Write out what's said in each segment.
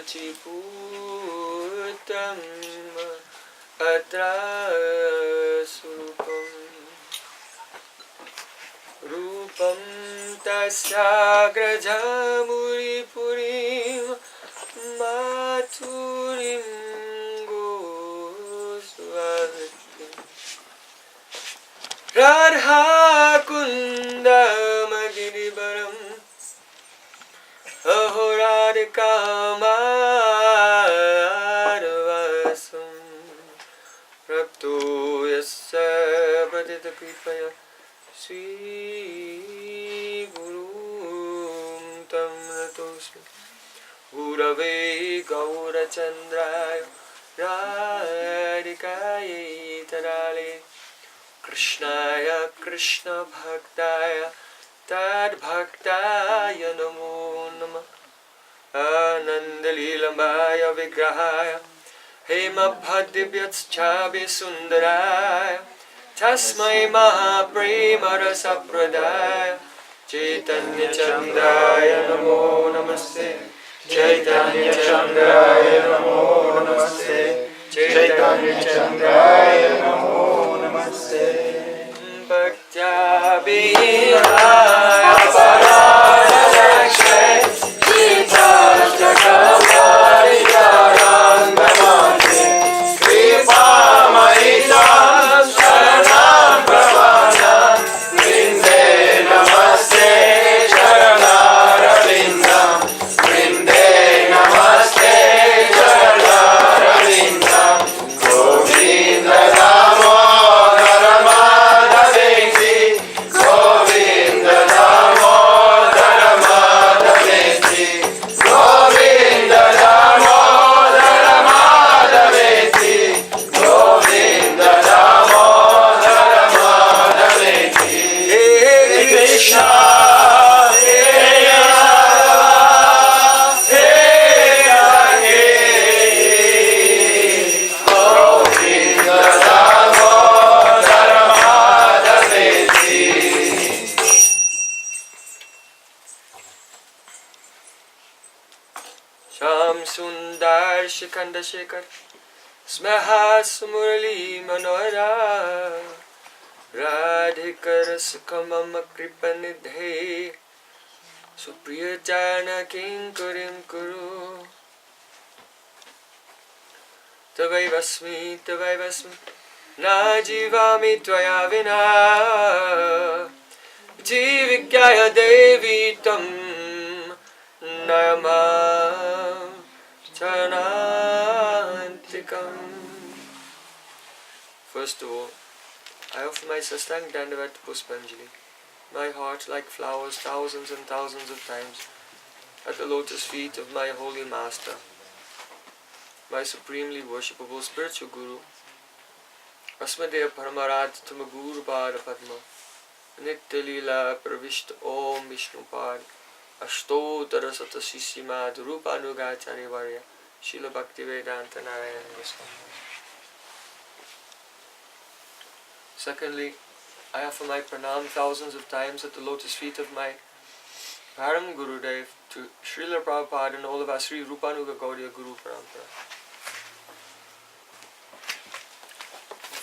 Sachiputam Atra Surupam Rupam Tasyagrajamuri Purim Maturim Goswami Radha Kundam Giribaram Ahoradika Marvasam Rapto Yasya Pratita Kripaya Sri Guru Tam Natosmi Gurave Gaura Chandraya Radhikaye Tarale Krishnaya Krishna Bhaktaya Tad Bhaktaya Namo Namah Anandalilambaya Vigrahaya Hema Bhadivyatschabi Sundaraya Tasmai Mahaprema Rasapradaya Chaitanya Chandraya Namo Namaste Chaitanya Chandraya Namo Namaste Chaitanya Chandraya Namo Namaste Bhaktya Bihaya Paradakshay Jitashta Kavariyarandamante Kripa Mahitam Sharanam Pravanam Vrinde Namaste Charanarvindam Vrinde Namaste Charanarvindam Govinda Damodara Madhaveti Govinda Damodara Madhaveti Govinda Damodara Madhaveti Govinda Damodara Madhaveti Hare Krishna Hare Radha Hare Radhe Govinda Damodara Madhaveti Sham Sundar Shikanda Shekhar Smahas Murali Manohara Radhikar Sukhamam Kripanidhe Supriyachana Kinkurim Kuru Tavai Vasmi Na Jivami Tvaya Vina Jivikyaya Devi Tam Nayamam Chanantikam. First of all, I offer my Sastang Dandavat Puspanjali, my heart like flowers thousands and thousands of times, at the lotus feet of my holy master, my supremely worshipable spiritual guru, Asmadeya Paramaradh Tamaguru Pada Padma, Nitya Leela Pravishta Om Vishnupad, Ashtotara Satasishimad Rupa Anugacharya Varya, Srila Bhaktivedanta Narayana Swami. Secondly, I offer my pranam thousands of times at the lotus feet of my Param Gurudev to Srila Prabhupada and all of our Sri Rupanuga Gaudiya Guru Parampara.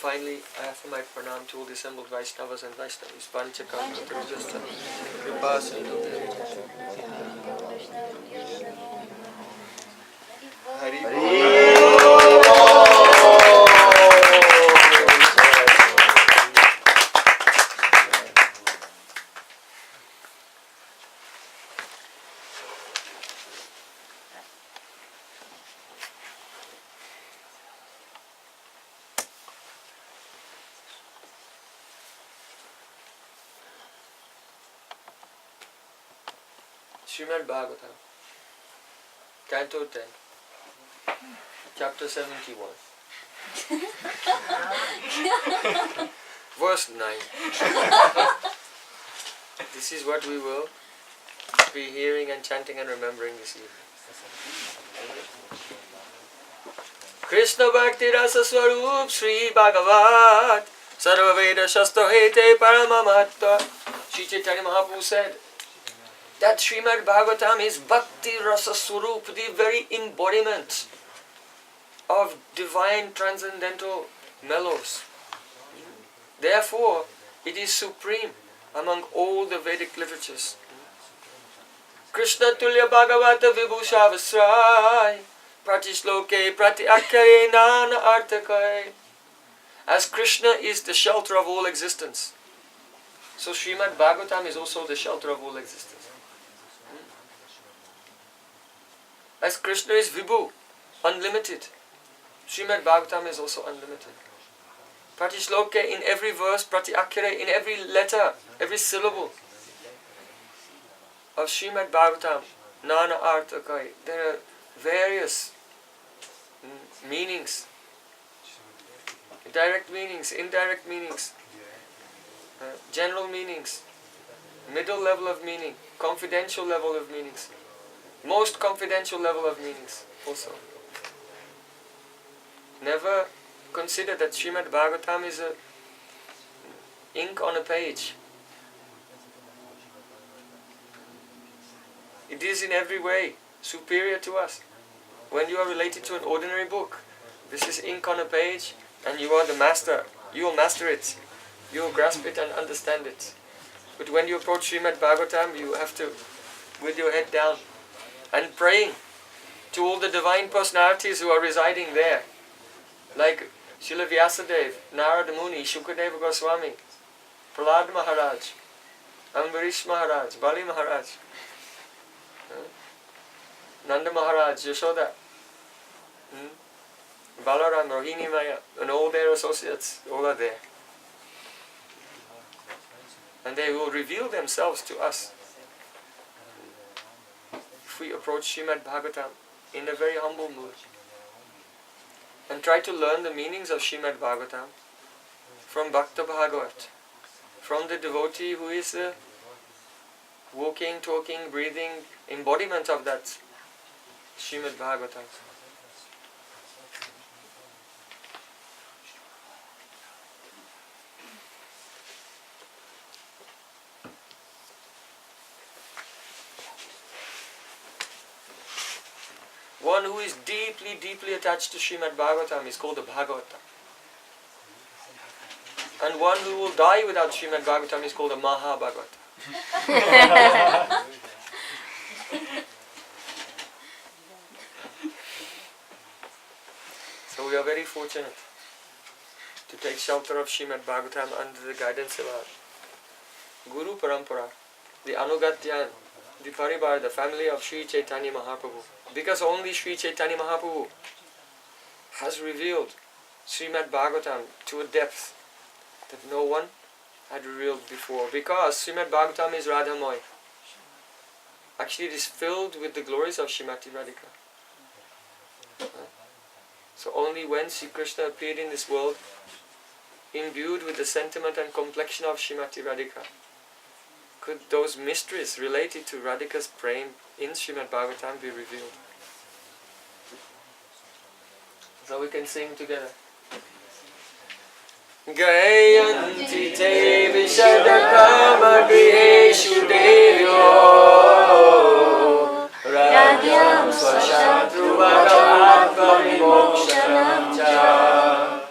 Finally, I offer my pranam to all the assembled Vaishnavas and Vaishnavis, Panchakam, Trujasta, Kripasindhu, Hari Srimad Bhagavatam, Canto 10, Chapter 71, Verse 9. This is what we will be hearing and chanting and remembering this evening. Krishna Bhakti Rasa Swarup Sri Bhagavat Sarva Veda Shastra Hete Parama Mahatva. Sri Chaitanya Mahaprabhu said that Srimad Bhagavatam is Bhakti Rasa Swarup, the very embodiment of divine transcendental mellows. Therefore, it is supreme among all the Vedic literatures. Krishna Tulya Bhagavata Vibhushavasrai Pratishloke Prati Akkare Nana Artakai. As Krishna is the shelter of all existence, so Srimad Bhagavatam is also the shelter of all existence. As Krishna is Vibhu, unlimited, Srimad Bhagavatam is also unlimited. Pratishloke, in every verse, Prati Akkare, in every letter, every syllable of Srimad Bhagavatam, Nana Artakai, there are various meanings, direct meanings, indirect meanings, general meanings, middle level of meaning, confidential level of meanings, most confidential level of meanings also. Never consider that Srimad Bhagavatam is a ink on a page. It is in every way superior to us. When you are related to an ordinary book, this is ink on a page and you are the master. You will master it. You will grasp it and understand it. But when you approach Srimad Bhagavatam, you have to, with your head down, and praying to all the divine personalities who are residing there, like Srila Vyasadeva, Narada Muni, Shukadeva Goswami, Prahlad Maharaj, Ambarish Maharaj, Bali Maharaj, Nanda Maharaj, Yashoda, Balaram, Rohini Maya, and all their associates, all are there. And they will reveal themselves to us if we approach Srimad Bhagavatam in a very humble mood and try to learn the meanings of Srimad Bhagavatam from Bhakta Bhagavat, from the devotee who is the walking, talking, breathing embodiment of that Srimad Bhagavatam. One who is deeply, deeply attached to Srimad Bhagavatam is called a Bhagavata. And one who will die without Srimad Bhagavatam is called a Mahabhagavata. So we are very fortunate to take shelter of Srimad Bhagavatam under the guidance of our Guru Parampara, the Anugatya, the Paribar, the family of Sri Chaitanya Mahaprabhu. Because only Sri Chaitanya Mahaprabhu has revealed Srimad Bhagavatam to a depth that no one had revealed before. Because Srimad Bhagavatam is Radhamoy. Actually it is filled with the glories of Srimati Radhika. So only when Sri Krishna appeared in this world, imbued with the sentiment and complexion of Srimati Radhika, could those mysteries related to Radhika's Prem in Srimad Bhagavatam be revealed. So we can sing together. Gayanti te vishadakama griheshu devyo Radhyam swashantru bhagavatva vimokshanam cha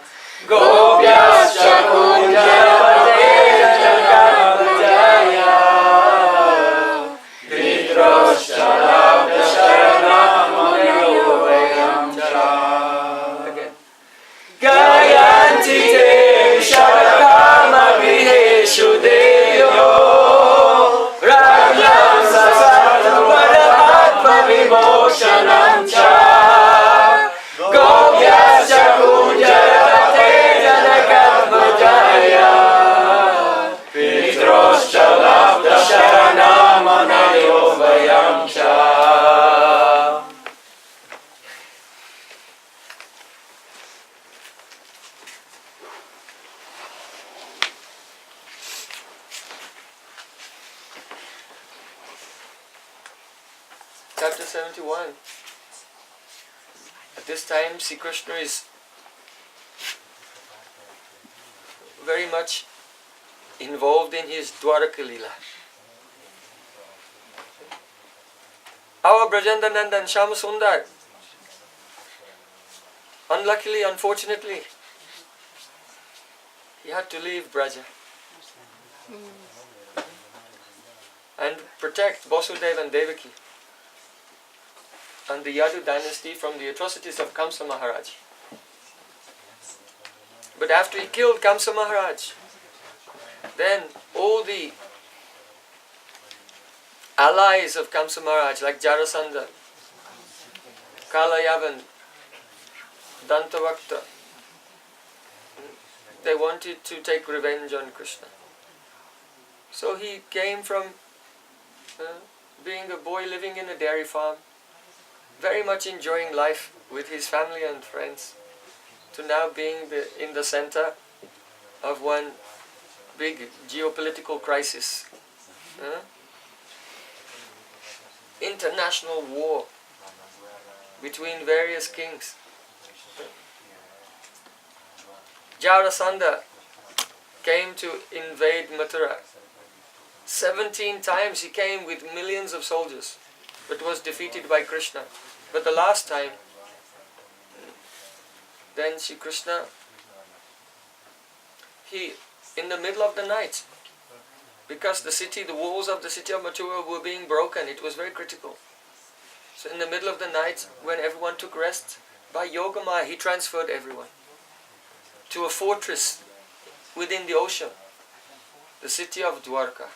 Gopyascha kunjapate jagatmajaya Dhritarashtra labda sharanam manayo vayam cha. Again. Gayanti te vishadakama griheshu devyo Radhyam swashantru bhagavatva vimokshanam cha Gopyascha kunjapate jagatmajaya Dhritarashtra labda sharanam manayo vayam cha. Chapter 71. At this time, Sri Krishna is very much involved in his Dwaraka Leela. Brajendra Nandan, Shama Sundar. Unluckily, unfortunately, he had to leave Braja and protect Vasudeva and Devaki and the Yadu dynasty from the atrocities of Kamsa Maharaj. But after he killed Kamsa Maharaj, then all the allies of Kamsa Maharaj like Jarasanda, Kalayavan, Dantavakta, they wanted to take revenge on Krishna. So he came from being a boy living in a dairy farm, very much enjoying life with his family and friends, to now being in the center of one big geopolitical crisis. International war between various kings. Jarasanda came to invade Mathura. 17 times he came with millions of soldiers, but was defeated by Krishna. But the last time, then Sri Krishna, he, in the middle of the night, because the walls of the city of Mathura were being broken, it was very critical. So in the middle of the night, when everyone took rest, by Yogamaya he transferred everyone to a fortress within the ocean, the city of Dwarka.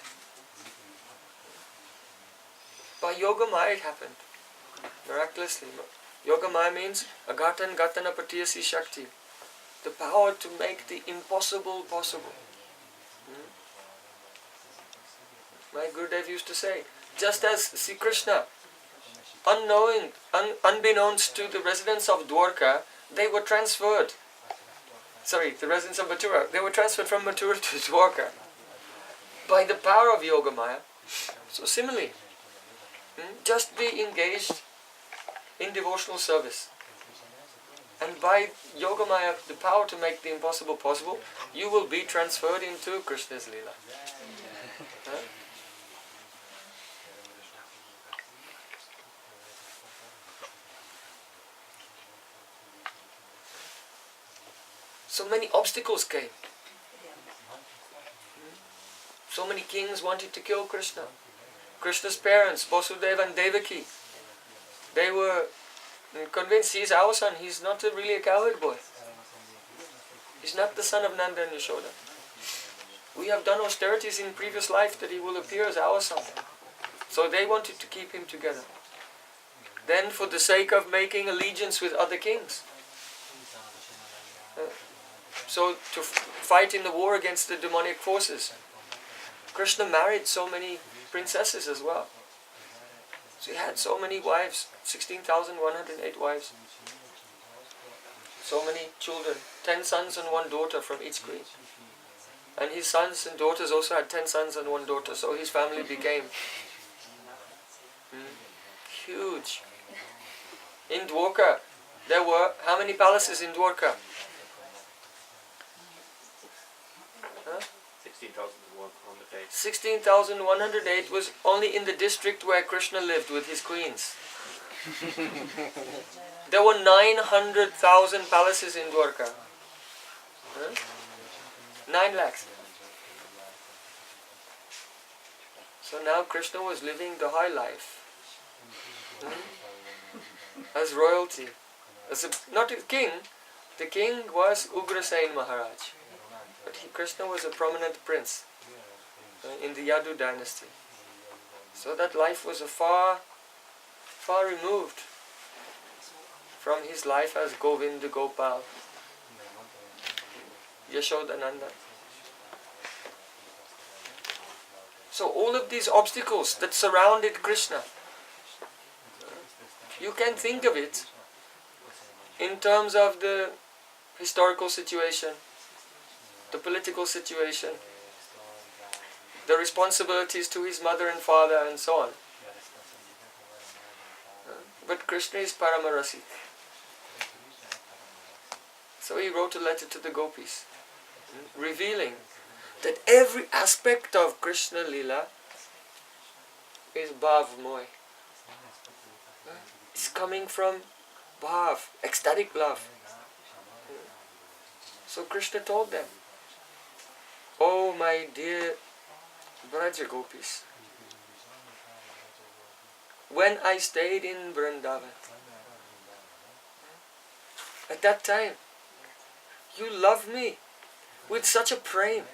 By Yogamaya it happened, miraculously. Yogamaya means agatan gatana patiyasi shakti, the power to make the impossible possible. My Gurudev used to say, just as Sri Krishna, unbeknownst to the residents of Dwarka, they were transferred. The residents of Mathura, they were transferred from Mathura to Dwarka by the power of Yogamaya. So similarly, just be engaged in devotional service. And by Yogamaya, the power to make the impossible possible, you will be transferred into Krishna's Leela. So many obstacles came. So many kings wanted to kill Krishna. Krishna's parents, Vasudeva and Devaki, they were convinced he's our son, he's not really a cowherd boy. He's not the son of Nanda and Yashoda. We have done austerities in previous life that he will appear as our son. So they wanted to keep him together. Then for the sake of making allegiance with other kings, so to fight in the war against the demonic forces, Krishna married so many princesses as well. So he had so many wives, 16,108 wives. So many children, 10 sons and 1 daughter from each queen. And his sons and daughters also had 10 sons and 1 daughter, so his family became huge. In Dwarka, there were how many palaces in Dwarka? 16,108. 16,108 was only in the district where Krishna lived with his queens. There were 900,000 palaces in Dwarka. 9 lakhs. So now Krishna was living the high life. As royalty. Not a king. The king was Ugrasen Maharaj. But Krishna was a prominent prince in the Yadu dynasty. So that life was a far removed from his life as Govinda Gopal, Yashodananda. So all of these obstacles that surrounded Krishna, you can think of it in terms of the historical situation, the political situation, the responsibilities to his mother and father and so on. But Krishna is Paramarasi. So he wrote a letter to the gopis, revealing that every aspect of Krishna Leela is bhavmoy. It's coming from bhav, ecstatic love. So Krishna told them, "Oh my dear Braja Gopis, when I stayed in Vrindavan, at that time, you loved me with such a prem.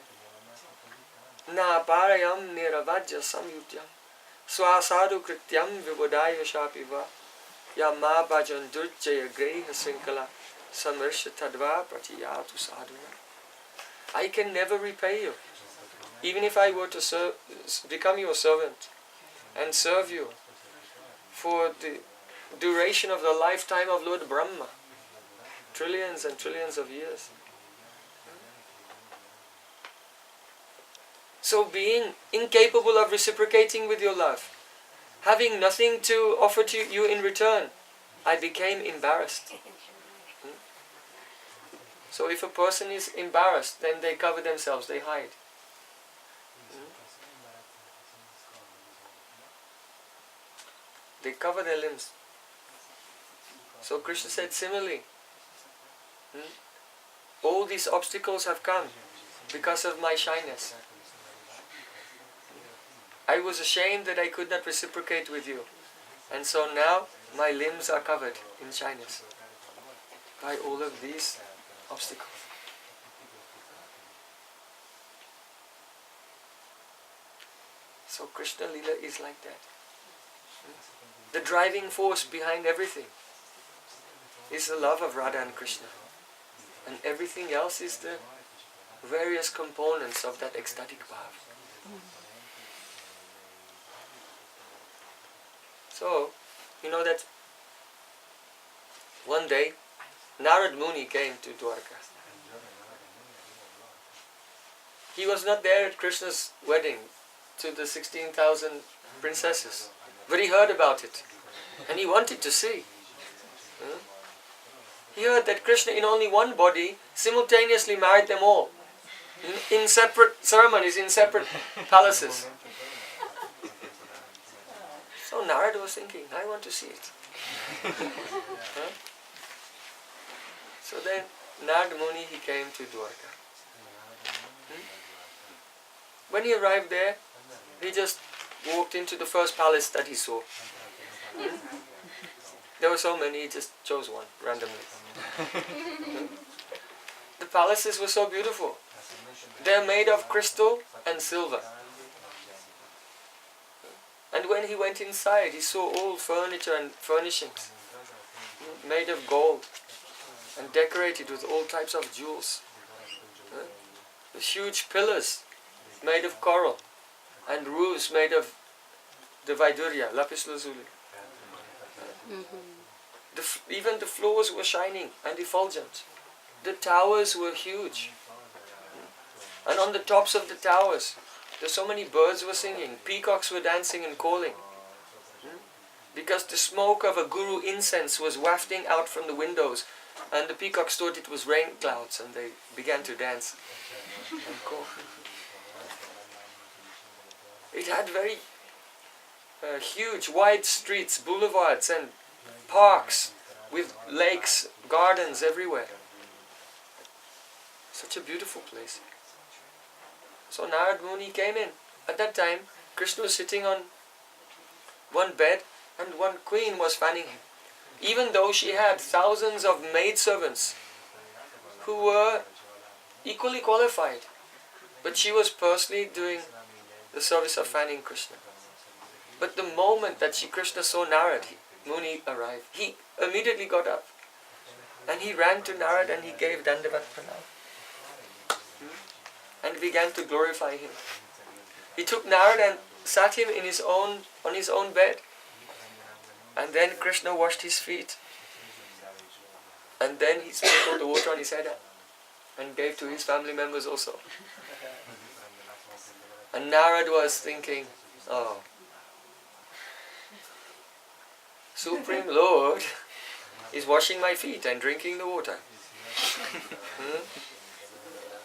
Na parayam niravajya samyutyam swasadu krityam vibodaya shapiva ya ma bhajan durjaya greha sinkala samirsha tadva pratiyatu sadhuna." I can never repay you. Even if I were to become your servant and serve you for the duration of the lifetime of Lord Brahma, trillions and trillions of years. So being incapable of reciprocating with your love, having nothing to offer to you in return, I became embarrassed. So if a person is embarrassed, then they cover themselves, they hide. They cover their limbs. So Krishna said similarly, all these obstacles have come because of my shyness. I was ashamed that I could not reciprocate with you. And so now my limbs are covered in shyness by all of these obstacles. So Krishna Lila is like that. The driving force behind everything is the love of Radha and Krishna. And everything else is the various components of that ecstatic bhav. So, you know that one day Narada Muni came to Dwarka. He was not there at Krishna's wedding to the 16,000 princesses, but he heard about it and he wanted to see. He heard that Krishna in only one body simultaneously married them all in separate ceremonies, in separate palaces. So Narada was thinking, I want to see it. So then Narada Muni, he came to Dwarka. When he arrived there, he just walked into the first palace that he saw. There were so many, he just chose one randomly. The palaces were so beautiful. They're made of crystal and silver. And when he went inside, he saw all furniture and furnishings made of gold and decorated with all types of jewels. The huge pillars made of coral and roofs made of the Vaidurya, lapis lazuli. Even the floors were shining and effulgent. The towers were huge. And on the tops of the towers, so many birds were singing, peacocks were dancing and calling. Because the smoke of a guru incense was wafting out from the windows, and the peacocks thought it was rain clouds, and they began to dance and call. It had very huge, wide streets, boulevards and parks with lakes, gardens everywhere. Such a beautiful place. So Narada Muni came in. At that time, Krishna was sitting on one bed and one queen was fanning him. Even though she had thousands of maidservants who were equally qualified, but she was personally doing the service of fanning Krishna. But the moment that Krishna saw Narada Muni arrive, he immediately got up and he ran to Narada and he gave Dandavat Pranam and began to glorify him. He took Narada and sat him on his own bed, and then Krishna washed his feet, and then he sprinkled the water on his head and gave to his family members also. And Narada was thinking, oh, Supreme Lord is washing my feet and drinking the water.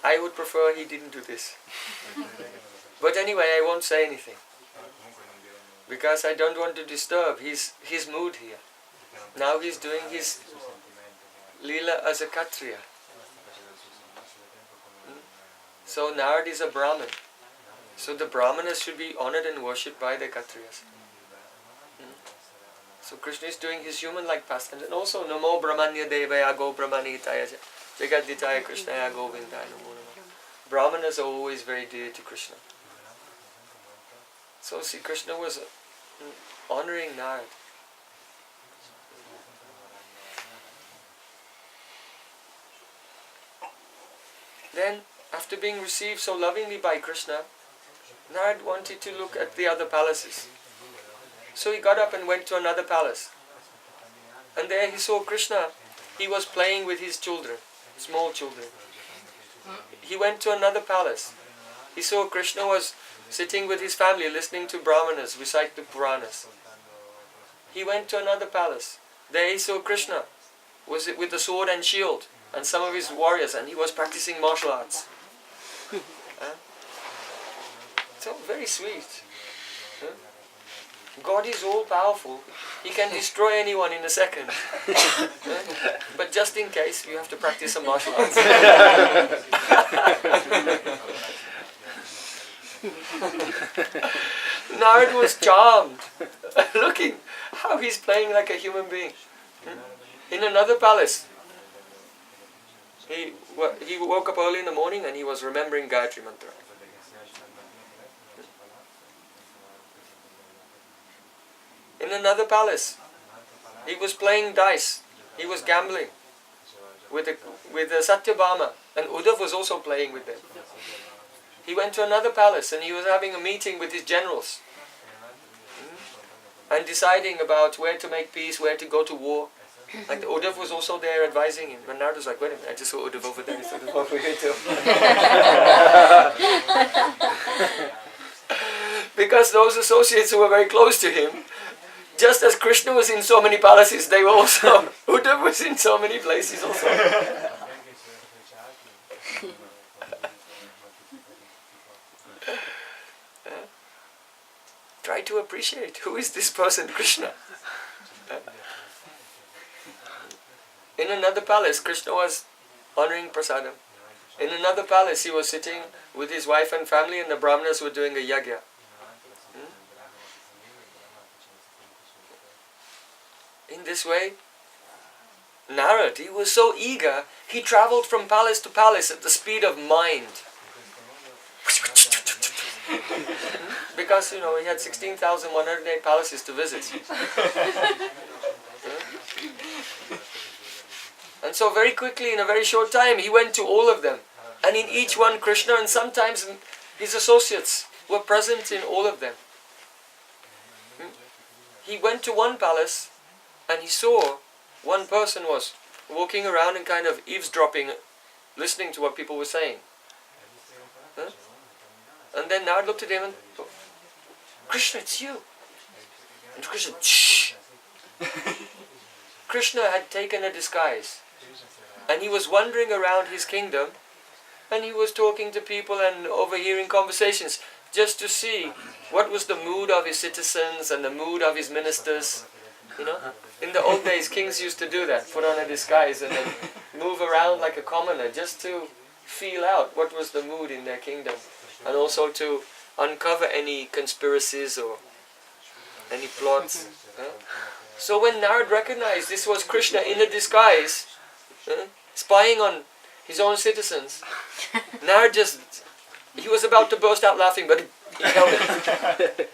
I would prefer he didn't do this. But anyway, I won't say anything. because I don't want to disturb his mood here. Now he's doing his lila as a Kshatriya. So Narad is a Brahmin. So the Brahmanas should be honored and worshipped by the Kshatriyas. So Krishna is doing his human-like pastime. And also, Namo Brahmanya Devaya Go Brahmanitaya Jagaditaya Krishnaya Govindaya Namo Namo. Brahmanas are always very dear to Krishna. So see, Krishna was honoring Narad. Then, after being received so lovingly by Krishna, Narad wanted to look at the other palaces. So he got up and went to another palace. And there he saw Krishna. He was playing with his children, small children. He went to another palace. He saw Krishna was sitting with his family listening to Brahmanas recite the Puranas. He went to another palace. There he saw Krishna was with the sword and shield and some of his warriors, and he was practicing martial arts. So very sweet. God is all powerful. He can destroy anyone in a second. But just in case, you have to practice some martial arts. Narad was charmed, looking how he's playing like a human being. In another palace, he woke up early in the morning and he was remembering Gayatri Mantra. In another palace, he was playing dice. He was gambling with Satyabhama, and Uddhava was also playing with them. He went to another palace and he was having a meeting with his generals and deciding about where to make peace, where to go to war. And Uddhava was also there advising him. And Narada was like, wait a minute, I just saw Uddhava over there. He said, what are we going to do? Because those associates who were very close to him, just as Krishna was in so many palaces, they were also, Uddhava was in so many places also. Try to appreciate, who is this person, Krishna? In another palace, Krishna was honoring prasadam. In another palace, he was sitting with his wife and family, and the Brahmanas were doing a yagya. In this way, Narad, he was so eager, he travelled from palace to palace at the speed of mind. Because, he had 16,108 palaces to visit. And so very quickly, in a very short time, he went to all of them. And in each one, Krishna and sometimes his associates were present in all of them. He went to one palace and he saw one person was walking around and kind of eavesdropping, listening to what people were saying. And then Narad looked at him and thought, Krishna, it's you. And Krishna, shh. Krishna had taken a disguise. And he was wandering around his kingdom and he was talking to people and overhearing conversations just to see what was the mood of his citizens and the mood of his ministers. In the old days, kings used to do that, put on a disguise and then move around like a commoner just to feel out what was the mood in their kingdom, and also to uncover any conspiracies or any plots. So when Narad recognized this was Krishna in a disguise, spying on his own citizens, Narad he was about to burst out laughing, but he held it.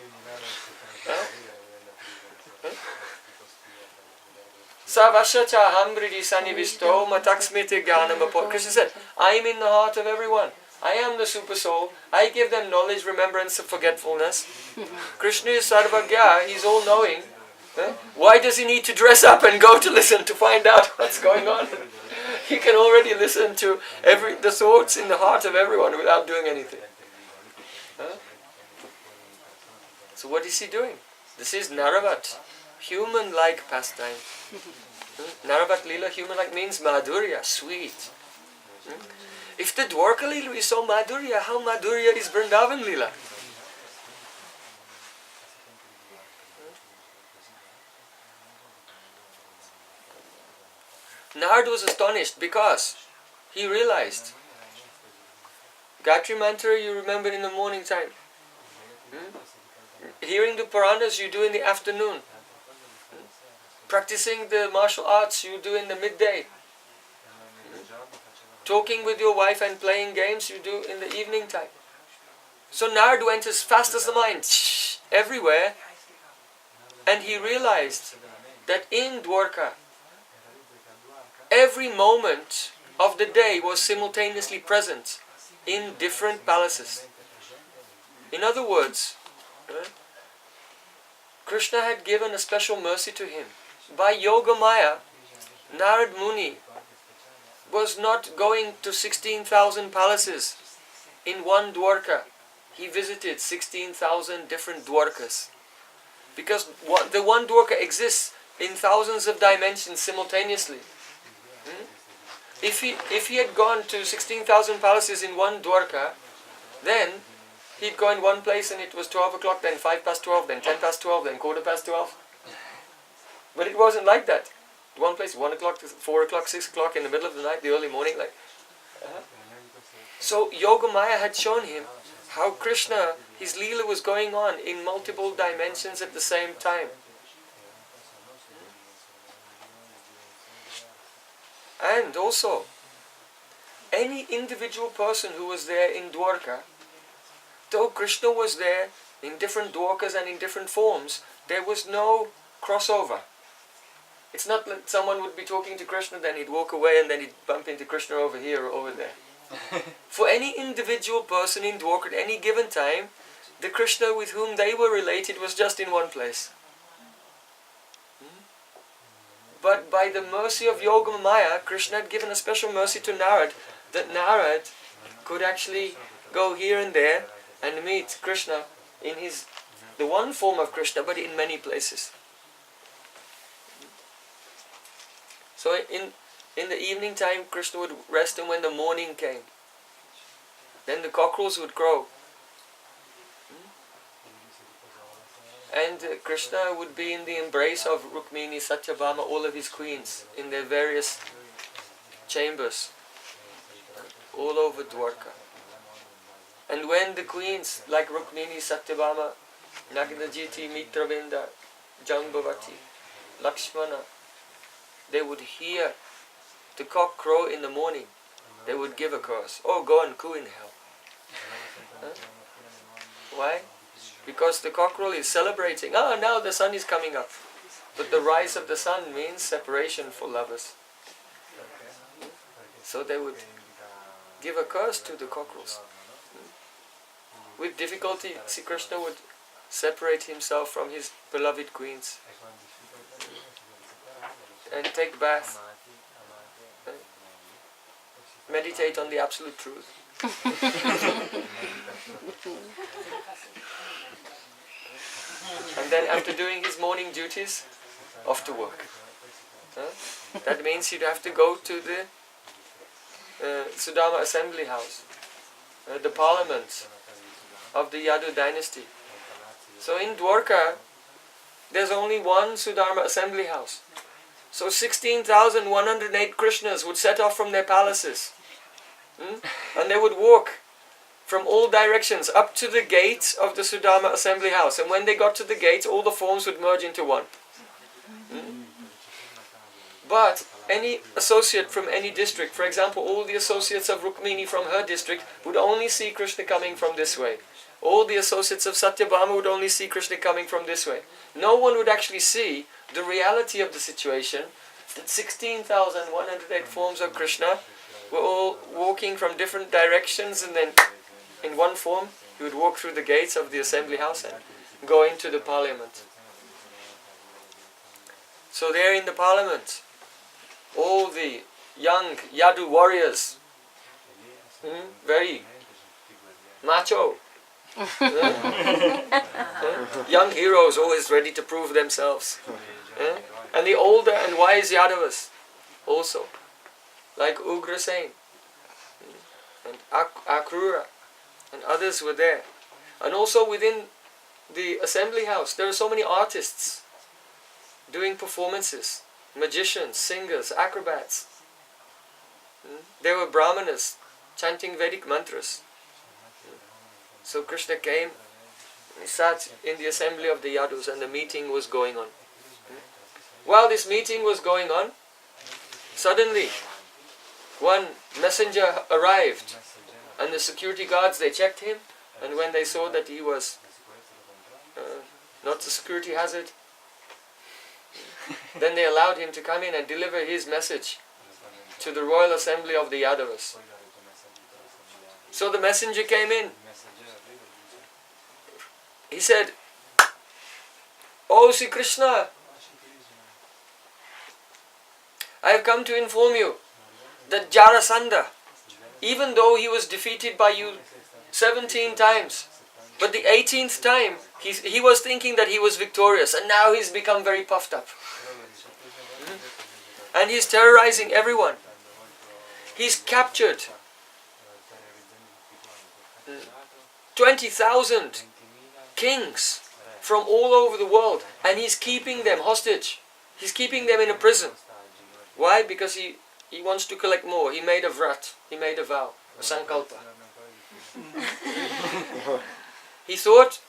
Krishna said, I am in the heart of everyone. I am the super soul. I give them knowledge, remembrance, and forgetfulness. Krishna is Sarvagya, he's all knowing. Why does he need to dress up and go to listen to find out what's going on? He can already listen to the thoughts in the heart of everyone without doing anything. So what is he doing? This is Naravat, human-like pastime. Naravat Leela, human-like, means Madhurya, sweet. If the Dwarka Leela is so Madhurya, how Madhurya is Vrindavan Leela? Narada was astonished because he realized Gayatri Mantra you remember in the morning time. Hearing the Puranas you do in the afternoon. Practicing the martial arts you do in the midday. Talking with your wife and playing games you do in the evening time. So Narada went as fast as the mind, everywhere, and he realized that in Dwarka, every moment of the day was simultaneously present in different palaces. In other words, Krishna had given a special mercy to him. By Yoga Maya, Narada Muni was not going to 16,000 palaces in one Dwarka. He visited 16,000 different Dwarkas. Because the one Dwarka exists in thousands of dimensions simultaneously. If he had gone to 16,000 palaces in one Dwarka, then he'd go in one place and it was 12 o'clock, then 5 past 12, then 10 past 12, then quarter past 12. But it wasn't like that. One place, 1 o'clock, 4 o'clock, 6 o'clock, in the middle of the night, the early morning. So Yoga Maya had shown him how Krishna, his Leela was going on in multiple dimensions at the same time. And also, any individual person who was there in Dwarka, though Krishna was there in different Dwarkas and in different forms, there was no crossover. It's not that someone would be talking to Krishna, then he'd walk away and then he'd bump into Krishna over here or over there. For any individual person in Dwarka at any given time, the Krishna with whom they were related was just in one place. But by the mercy of Yoga Maya, Krishna had given a special mercy to Narad, that Narad could actually go here and there and meet Krishna in the one form of Krishna, but in many places. So in the evening time, Krishna would rest, and when the morning came, then the cockerels would crow. And Krishna would be in the embrace of Rukmini, Satyabhama, all of his queens, in their various chambers, all over Dwarka. And when the queens, like Rukmini, Satyabhama, Nagnajiti, Mitravinda, Jambavati, Lakshmana, they would hear the cock crow in the morning, they would give a curse. Oh, go and coo in hell. Why? Because the cockerel is celebrating. Now the sun is coming up. But the rise of the sun means separation for lovers. So they would give a curse to the cockerels. With difficulty, Sri Krishna would separate himself from his beloved queens and take bath, meditate on the absolute truth. And then after doing his morning duties, off to work. That means he'd have to go to the Sudama assembly house, the parliament of the Yadu dynasty. So in Dwarka, there's only one Sudama assembly house. So 16,108 Krishnas would set off from their palaces. And they would walk from all directions up to the gate of the Sudama assembly house. And when they got to the gate, all the forms would merge into one. But any associate from any district, for example, all the associates of Rukmini from her district would only see Krishna coming from this way. All the associates of Satyabhama would only see Krishna coming from this way. No one would actually see the reality of the situation, that 16,108 forms of Krishna were all walking from different directions, and then in one form he would walk through the gates of the assembly house and go into the parliament. So there in the parliament, all the young Yadu warriors, very macho, young heroes always ready to prove themselves, and the older and wise Yadavas also, like Ugrasen and Akrura and others were there. And also within the assembly house there are so many artists doing performances. magicians, singers, acrobats. There were brahmanas chanting Vedic mantras. So Krishna came, he sat in the assembly of the Yadus and the meeting was going on. While this meeting was going on, suddenly one messenger arrived and the security guards, they checked him, and when they saw that he was not a security hazard, then they allowed him to come in and deliver his message to the royal assembly of the Yadavas. So the messenger came in. He said, "Oh Sri Krishna, I have come to inform you that Jarasanda, even though he was defeated by you 17 times, but the 18th time he was thinking that he was victorious, and now he's become very puffed up. And he's terrorizing everyone. He's captured 20,000 kings from all over the world, and he's keeping them hostage. He's keeping them in a prison. Why? Because he wants to collect more. He made a vrat. He made a vow, a sankalpa. He thought,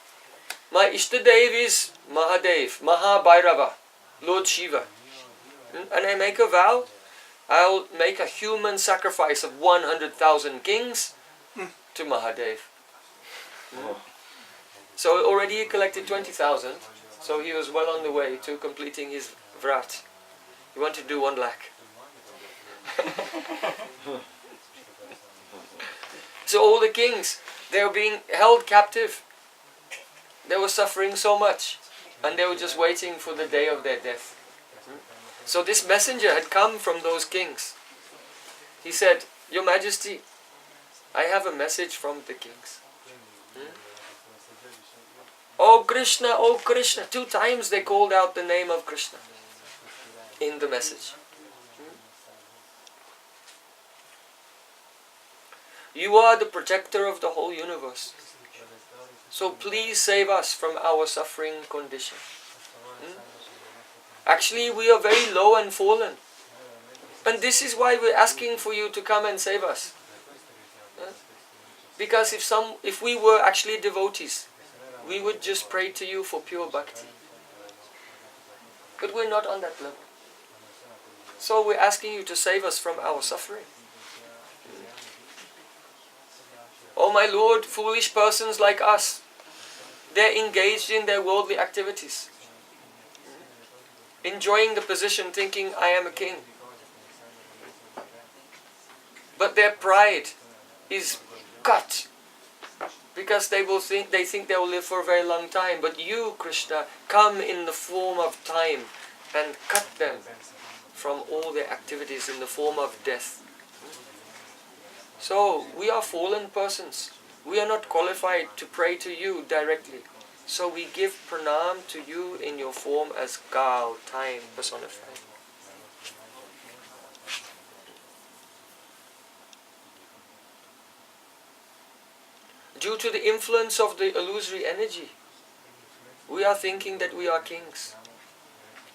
my Ishtadev is Mahadev, Mahabhairava, Lord Shiva. And I make a vow, I'll make a human sacrifice of 100,000 kings to Mahadev. So already he collected 20,000, so he was well on the way to completing his vrat. He wanted to do 1 lakh. So all the kings, they were being held captive. They were suffering so much, and they were just waiting for the day of their death. So this messenger had come from those kings. He said, Your Majesty, I have a message from the kings. Oh Krishna, 2 times they called out the name of Krishna in the message. You are the protector of the whole universe. So please save us from our suffering condition. Actually, we are very low and fallen. And this is why we're asking for you to come and save us. Because if we were actually devotees, we would just pray to you for pure bhakti. But we're not on that level. So we're asking you to save us from our suffering. Oh my Lord, foolish persons like us, they're engaged in their worldly activities, enjoying the position, thinking, I am a king. But their pride is cut, because they think they will live for a very long time. But you, Krishna, come in the form of time and cut them from all their activities in the form of death. So, we are fallen persons. We are not qualified to pray to you directly. So we give pranam to you in your form as Kal, time personified. Due to the influence of the illusory energy, we are thinking that we are kings.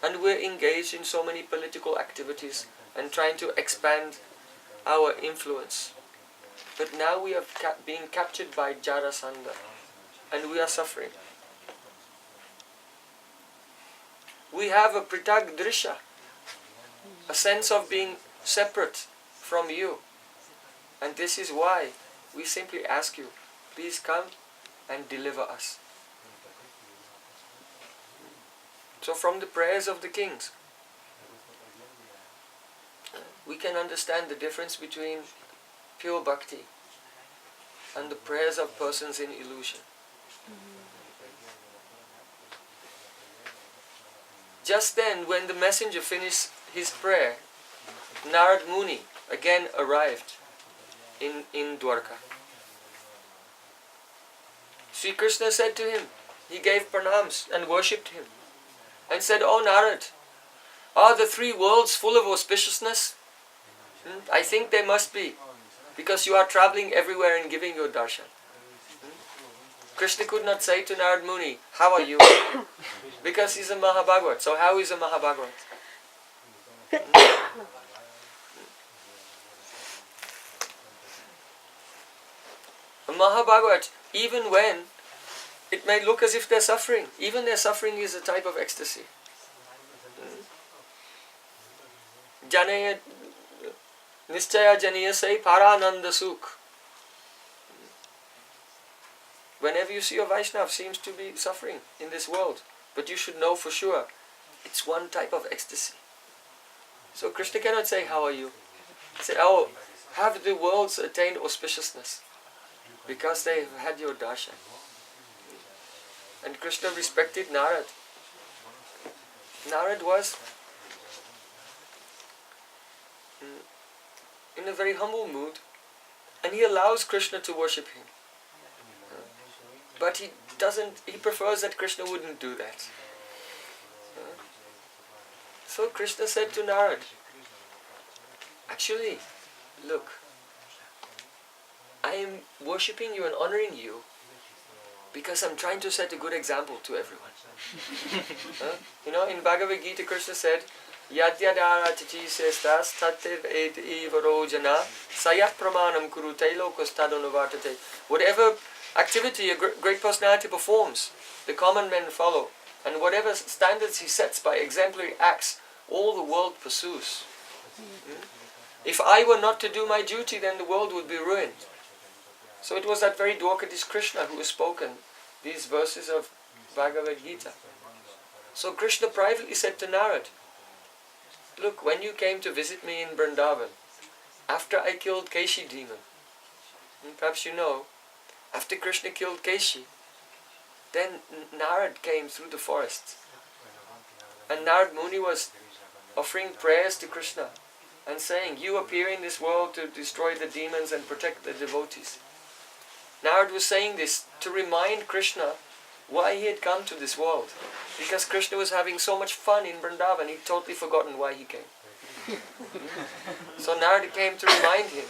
And we're engaged in so many political activities and trying to expand our influence. But now we are being captured by Jarasanda, and we are suffering. We have a pritag drisha, a sense of being separate from you. And this is why we simply ask you, please come and deliver us. So from the prayers of the kings, we can understand the difference between pure bhakti and the prayers of persons in illusion. Just then, when the messenger finished his prayer, Narada Muni again arrived in Dwarka. Sri Krishna said to him, he gave pranams and worshipped him, and said, Oh Narad, are the 3 worlds full of auspiciousness? I think they must be, because you are traveling everywhere and giving your darshan. Krishna could not say to Narada Muni, how are you? Because he's a Mahabhagavat. So how is a Mahabhagavat? Mahabhagavat, even when it may look as if they're suffering, even their suffering is a type of ecstasy. Janaya Nischaya Janaya say Parananda Sukh. Whenever you see a Vaishnava seems to be suffering in this world, but you should know for sure, it's one type of ecstasy. So Krishna cannot say, how are you? Say, oh, have the worlds attained auspiciousness? Because they have had your darshan. And Krishna respected Narad. Narad was in a very humble mood, and he allows Krishna to worship him. But he prefers that Krishna wouldn't do that. So Krishna said to Narad, actually, look, I am worshipping you and honoring you because I'm trying to set a good example to everyone. You know, in Bhagavad Gita, Krishna said, Yadyadara tichi sestas tatev ed evarojana sayat pramanam kuru tailokos tadonovartate. Whatever activity a great personality performs, the common men follow. And whatever standards he sets by exemplary acts, all the world pursues. If I were not to do my duty, then the world would be ruined. So it was that very Dwarkadish Krishna who has spoken these verses of Bhagavad Gita. So Krishna privately said to Narad, look, when you came to visit me in Vrindavan, after I killed Keshi demon, perhaps you know, after Krishna killed Keshi, then Narad came through the forest. And Narada Muni was offering prayers to Krishna and saying, you appear in this world to destroy the demons and protect the devotees. Narad was saying this to remind Krishna why he had come to this world. Because Krishna was having so much fun in Vrindavan, he'd totally forgotten why he came. So Narada came to remind him.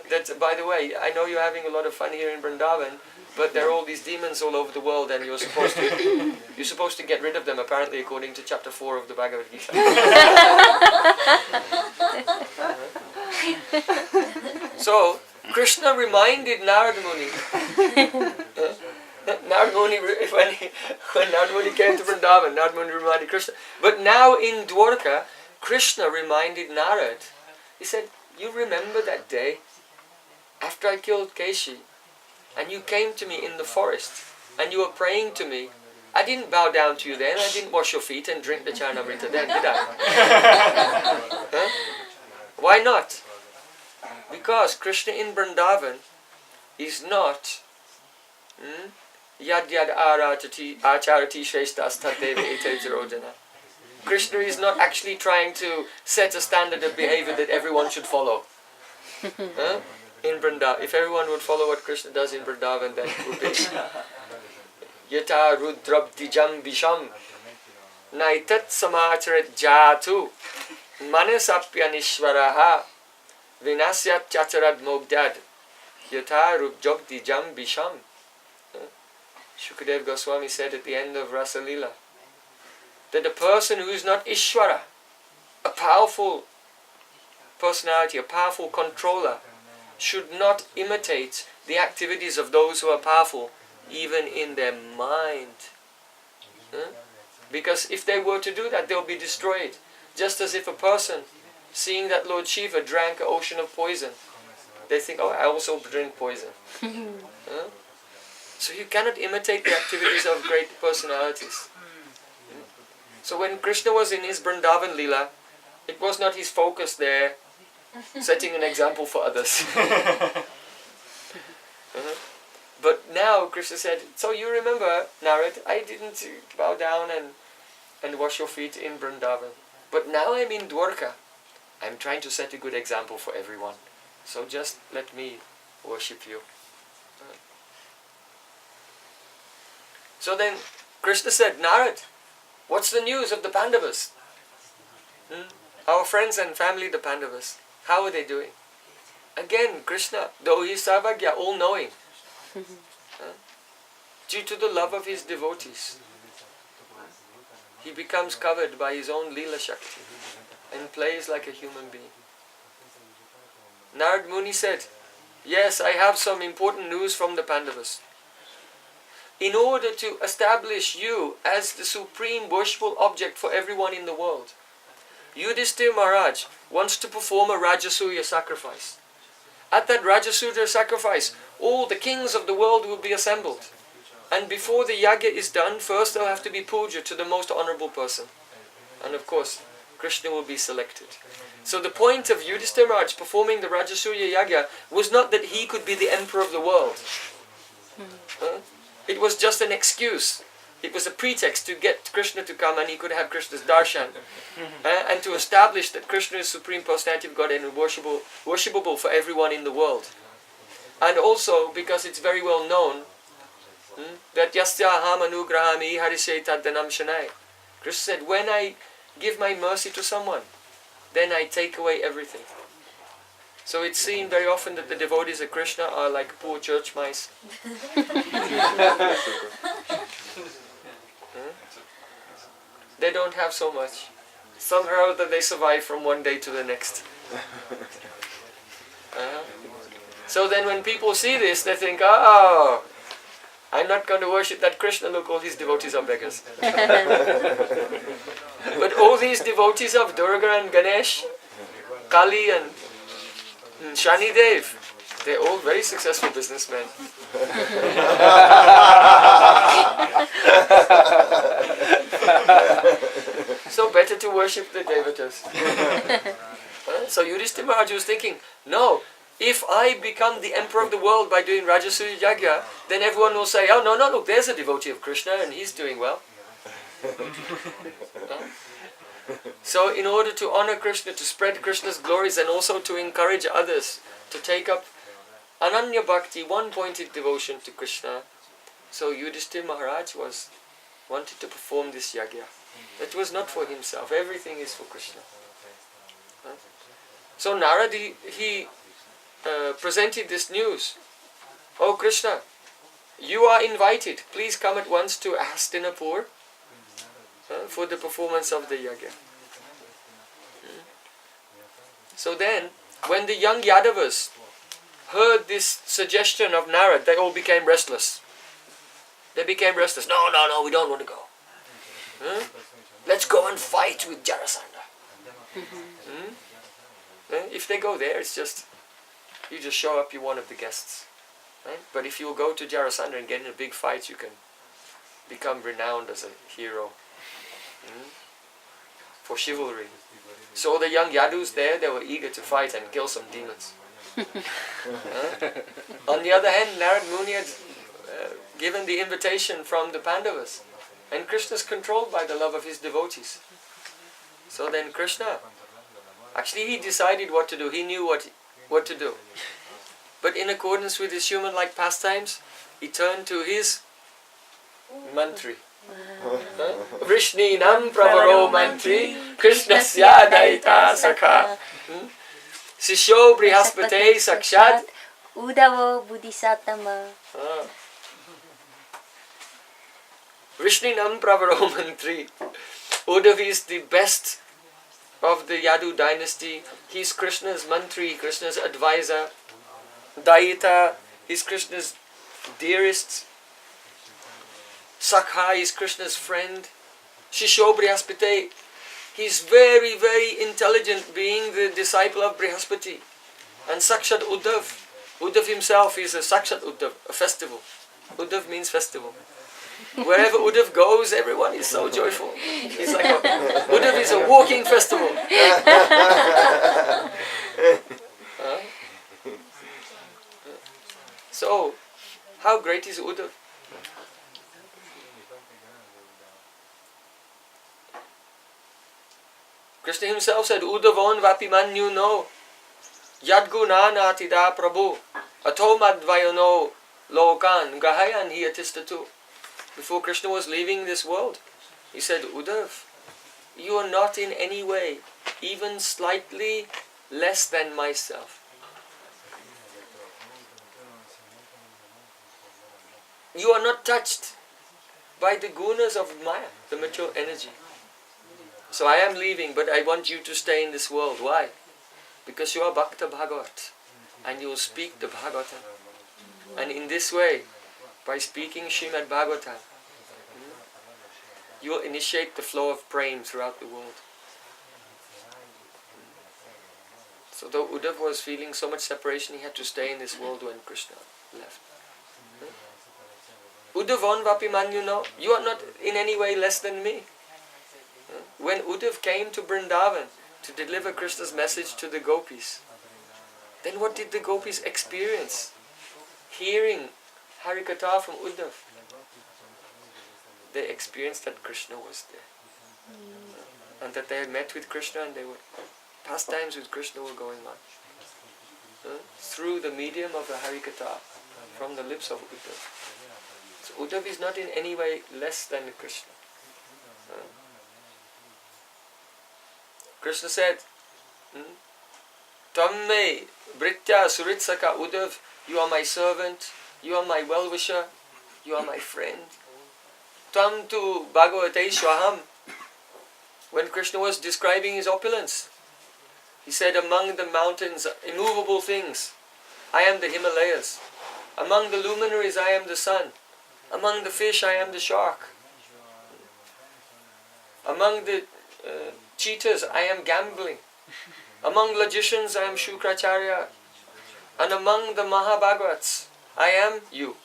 That, by the way, I know you're having a lot of fun here in Vrindavan, but there are all these demons all over the world and you're supposed to get rid of them, apparently, according to chapter 4 of the Bhagavad Gita. So, Krishna reminded Narada Muni. Narada Muni, when Narada Muni came to Vrindavan, Narada Muni reminded Krishna. But now in Dwarka, Krishna reminded Narad. He said, you remember that day after I killed Keshi, and you came to me in the forest, and you were praying to me. I didn't bow down to you then, I didn't wash your feet and drink the Charnamrita then, did I? Why not? Because Krishna in Vrindavan is not yad yad acharati shreshtas tadeva ete jarojana. Krishna is not actually trying to set a standard of behavior that everyone should follow. In Vrindavan, if everyone would follow what Krishna does in Vrindavan, then it would be Yata rudrabdijam visham naitat samacharat jatu manasapyanishvaraha vinasyat chatarad mogdad Yata rudrabdijam visham. Shukadev Goswami said at the end of Rasa Leela that a person who is not Ishvara, a powerful personality, a powerful controller, should not imitate the activities of those who are powerful, even in their mind. Because if they were to do that, they'll be destroyed. Just as if a person, seeing that Lord Shiva drank an ocean of poison, they think, oh, I also drink poison. So you cannot imitate the activities of great personalities. So when Krishna was in his Vrindavan Leela, it was not his focus there, setting an example for others. But now Krishna said, so you remember, Narad, I didn't bow down and wash your feet in Vrindavan. But now I'm in Dwarka. I'm trying to set a good example for everyone. So just let me worship you. So then Krishna said, Narad, what's the news of the Pandavas? Our friends and family, the Pandavas. How are they doing? Again, Krishna, though he is Sarvagya, all-knowing, due to the love of his devotees, he becomes covered by his own Leela Shakti and plays like a human being. Narada Muni said, yes, I have some important news from the Pandavas. In order to establish you as the supreme worshipful object for everyone in the world, Yudhishthira Maharaj wants to perform a Rajasuya sacrifice. At that Rajasuya sacrifice, all the kings of the world will be assembled. And before the yagya is done, first there will have to be puja to the most honorable person. And of course, Krishna will be selected. So the point of Yudhishthira Maharaj performing the Rajasuya yagya was not that he could be the emperor of the world. It was just an excuse. It was a pretext to get Krishna to come and he could have Krishna's darshan. And to establish that Krishna is Supreme Personality of Godhead and worshipable for everyone in the world. And also because it's very well known that Yasya aham anugrahami harishe taddanam shanai. Krishna said, when I give my mercy to someone, then I take away everything. So it's seen very often that the devotees of Krishna are like poor church mice. They don't have so much. Somehow that they survive from one day to the next. So then when people see this, they think, oh, I'm not going to worship that Krishna, look, all his devotees are beggars. But all these devotees of Durga and Ganesh, Kali and Shani Dev, they're all very successful businessmen. So better to worship the devatas. So Yudhishthira Maharaj was thinking, no, if I become the emperor of the world by doing Rajasuya Yagya, then everyone will say, oh no, look, there's a devotee of Krishna and he's doing well. So in order to honor Krishna, to spread Krishna's glories and also to encourage others to take up Ananya Bhakti, one-pointed devotion to Krishna, so Yudhishthira Maharaj wanted to perform this yagya. It was not for himself, everything is for Krishna. So Narada, he presented this news. Oh Krishna, you are invited, please come at once to Hastinapur for the performance of the yagya. So then, when the young Yadavas heard this suggestion of Narada, they all became restless. They became restless. No, we don't want to go. Let's go and fight with Jarasanda. If they go there, it's just, you just show up, you're one of the guests. Right? But if you go to Jarasanda and get in a big fight, you can become renowned as a hero for chivalry. So the young Yadus there, they were eager to fight and kill some demons. On the other hand, Narada Muni had given the invitation from the Pandavas, and Krishna is controlled by the love of his devotees. So then Krishna, actually he decided what to do, he knew what to do. But in accordance with his human-like pastimes, he turned to his mantri. Vrishninam pravaro mantri, Krishnasya daita sakha. Sisho brihaspate sakshat Uddhava bodhisattva. Vrishninam pravaro mantri. Uddhava is the best of the Yadu dynasty. He's Krishna's mantri, Krishna's advisor. Daita is Krishna's dearest. Sakha is Krishna's friend. Shisho Brihaspati, he's very, very intelligent, being the disciple of Brihaspati. And Sakshat Uddhav, Uddhav himself is a Sakshat Uddhav, a festival. Uddhav means festival. Wherever Uddhav goes, everyone is so joyful. It's like Uddhav is a walking festival. So, how great is Uddhav? Krishna himself said, Uddhavan vapimanyu no yadgunanatida Prabhu ato madvayano lokan gahayan hi atistatu. Before Krishna was leaving this world, he said, Uddhav, you are not in any way, even slightly less than myself. You are not touched by the gunas of Maya, the material energy. So I am leaving, but I want you to stay in this world. Why? Because you are Bhakta Bhagavat, and you will speak the Bhagavatam. And in this way, by speaking Srimad Bhagavatam, you will initiate the flow of Prem throughout the world. So though Uddhava was feeling so much separation, he had to stay in this world when Krishna left. Uddhavan vapi manyuno, you are not in any way less than me. When Uddhava came to Vrindavan to deliver Krishna's message to the gopis, then what did the gopis experience? Hearing Harikatha from Uddhava. They experienced that Krishna was there. And that they had met with Krishna and they were pastimes with Krishna were going on. Through the medium of the Harikatha from the lips of Uddhava. So Uddhava is not in any way less than Krishna. Krishna said, Tamme Britya Suritsaka Uddhava, you are my servant, you are my well-wisher, you are my friend. Tam tu Bhagavate Swaham. When Krishna was describing his opulence, he said, among the mountains, immovable things, I am the Himalayas. Among the luminaries, I am the sun. Among the fish, I am the shark. Among the cheaters, I am gambling. Among logicians, I am Shukracharya. And among the Mahabhagavats, I am you.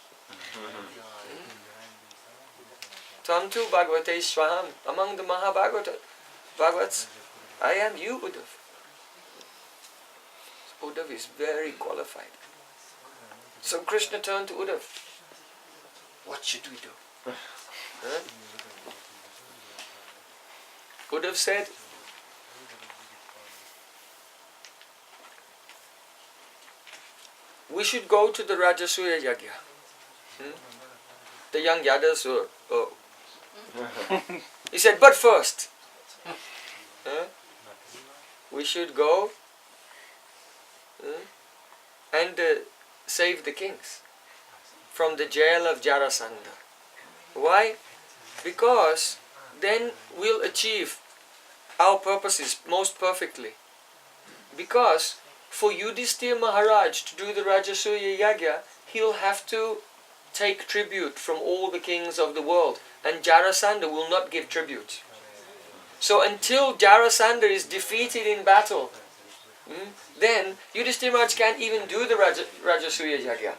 Tam tu Bhagavate Swaham. Among the Mahabhagavats, I am you, Uddhava. Uddhava is very qualified. So Krishna turned to Uddhava. What should we do? Uddhava said, we should go to the Rajasuya Yagya. The young Yadas were, He said, but first, we should go and save the kings from the jail of Jarasanda. Why? Because then we'll achieve our purposes most perfectly. Because for Yudhishthira Maharaj to do the Rajasuya Yagya, he'll have to take tribute from all the kings of the world, and Jarasanda will not give tribute. So until Jarasanda is defeated in battle, then Yudhishthira Maharaj can't even do the Rajasuya Yagya.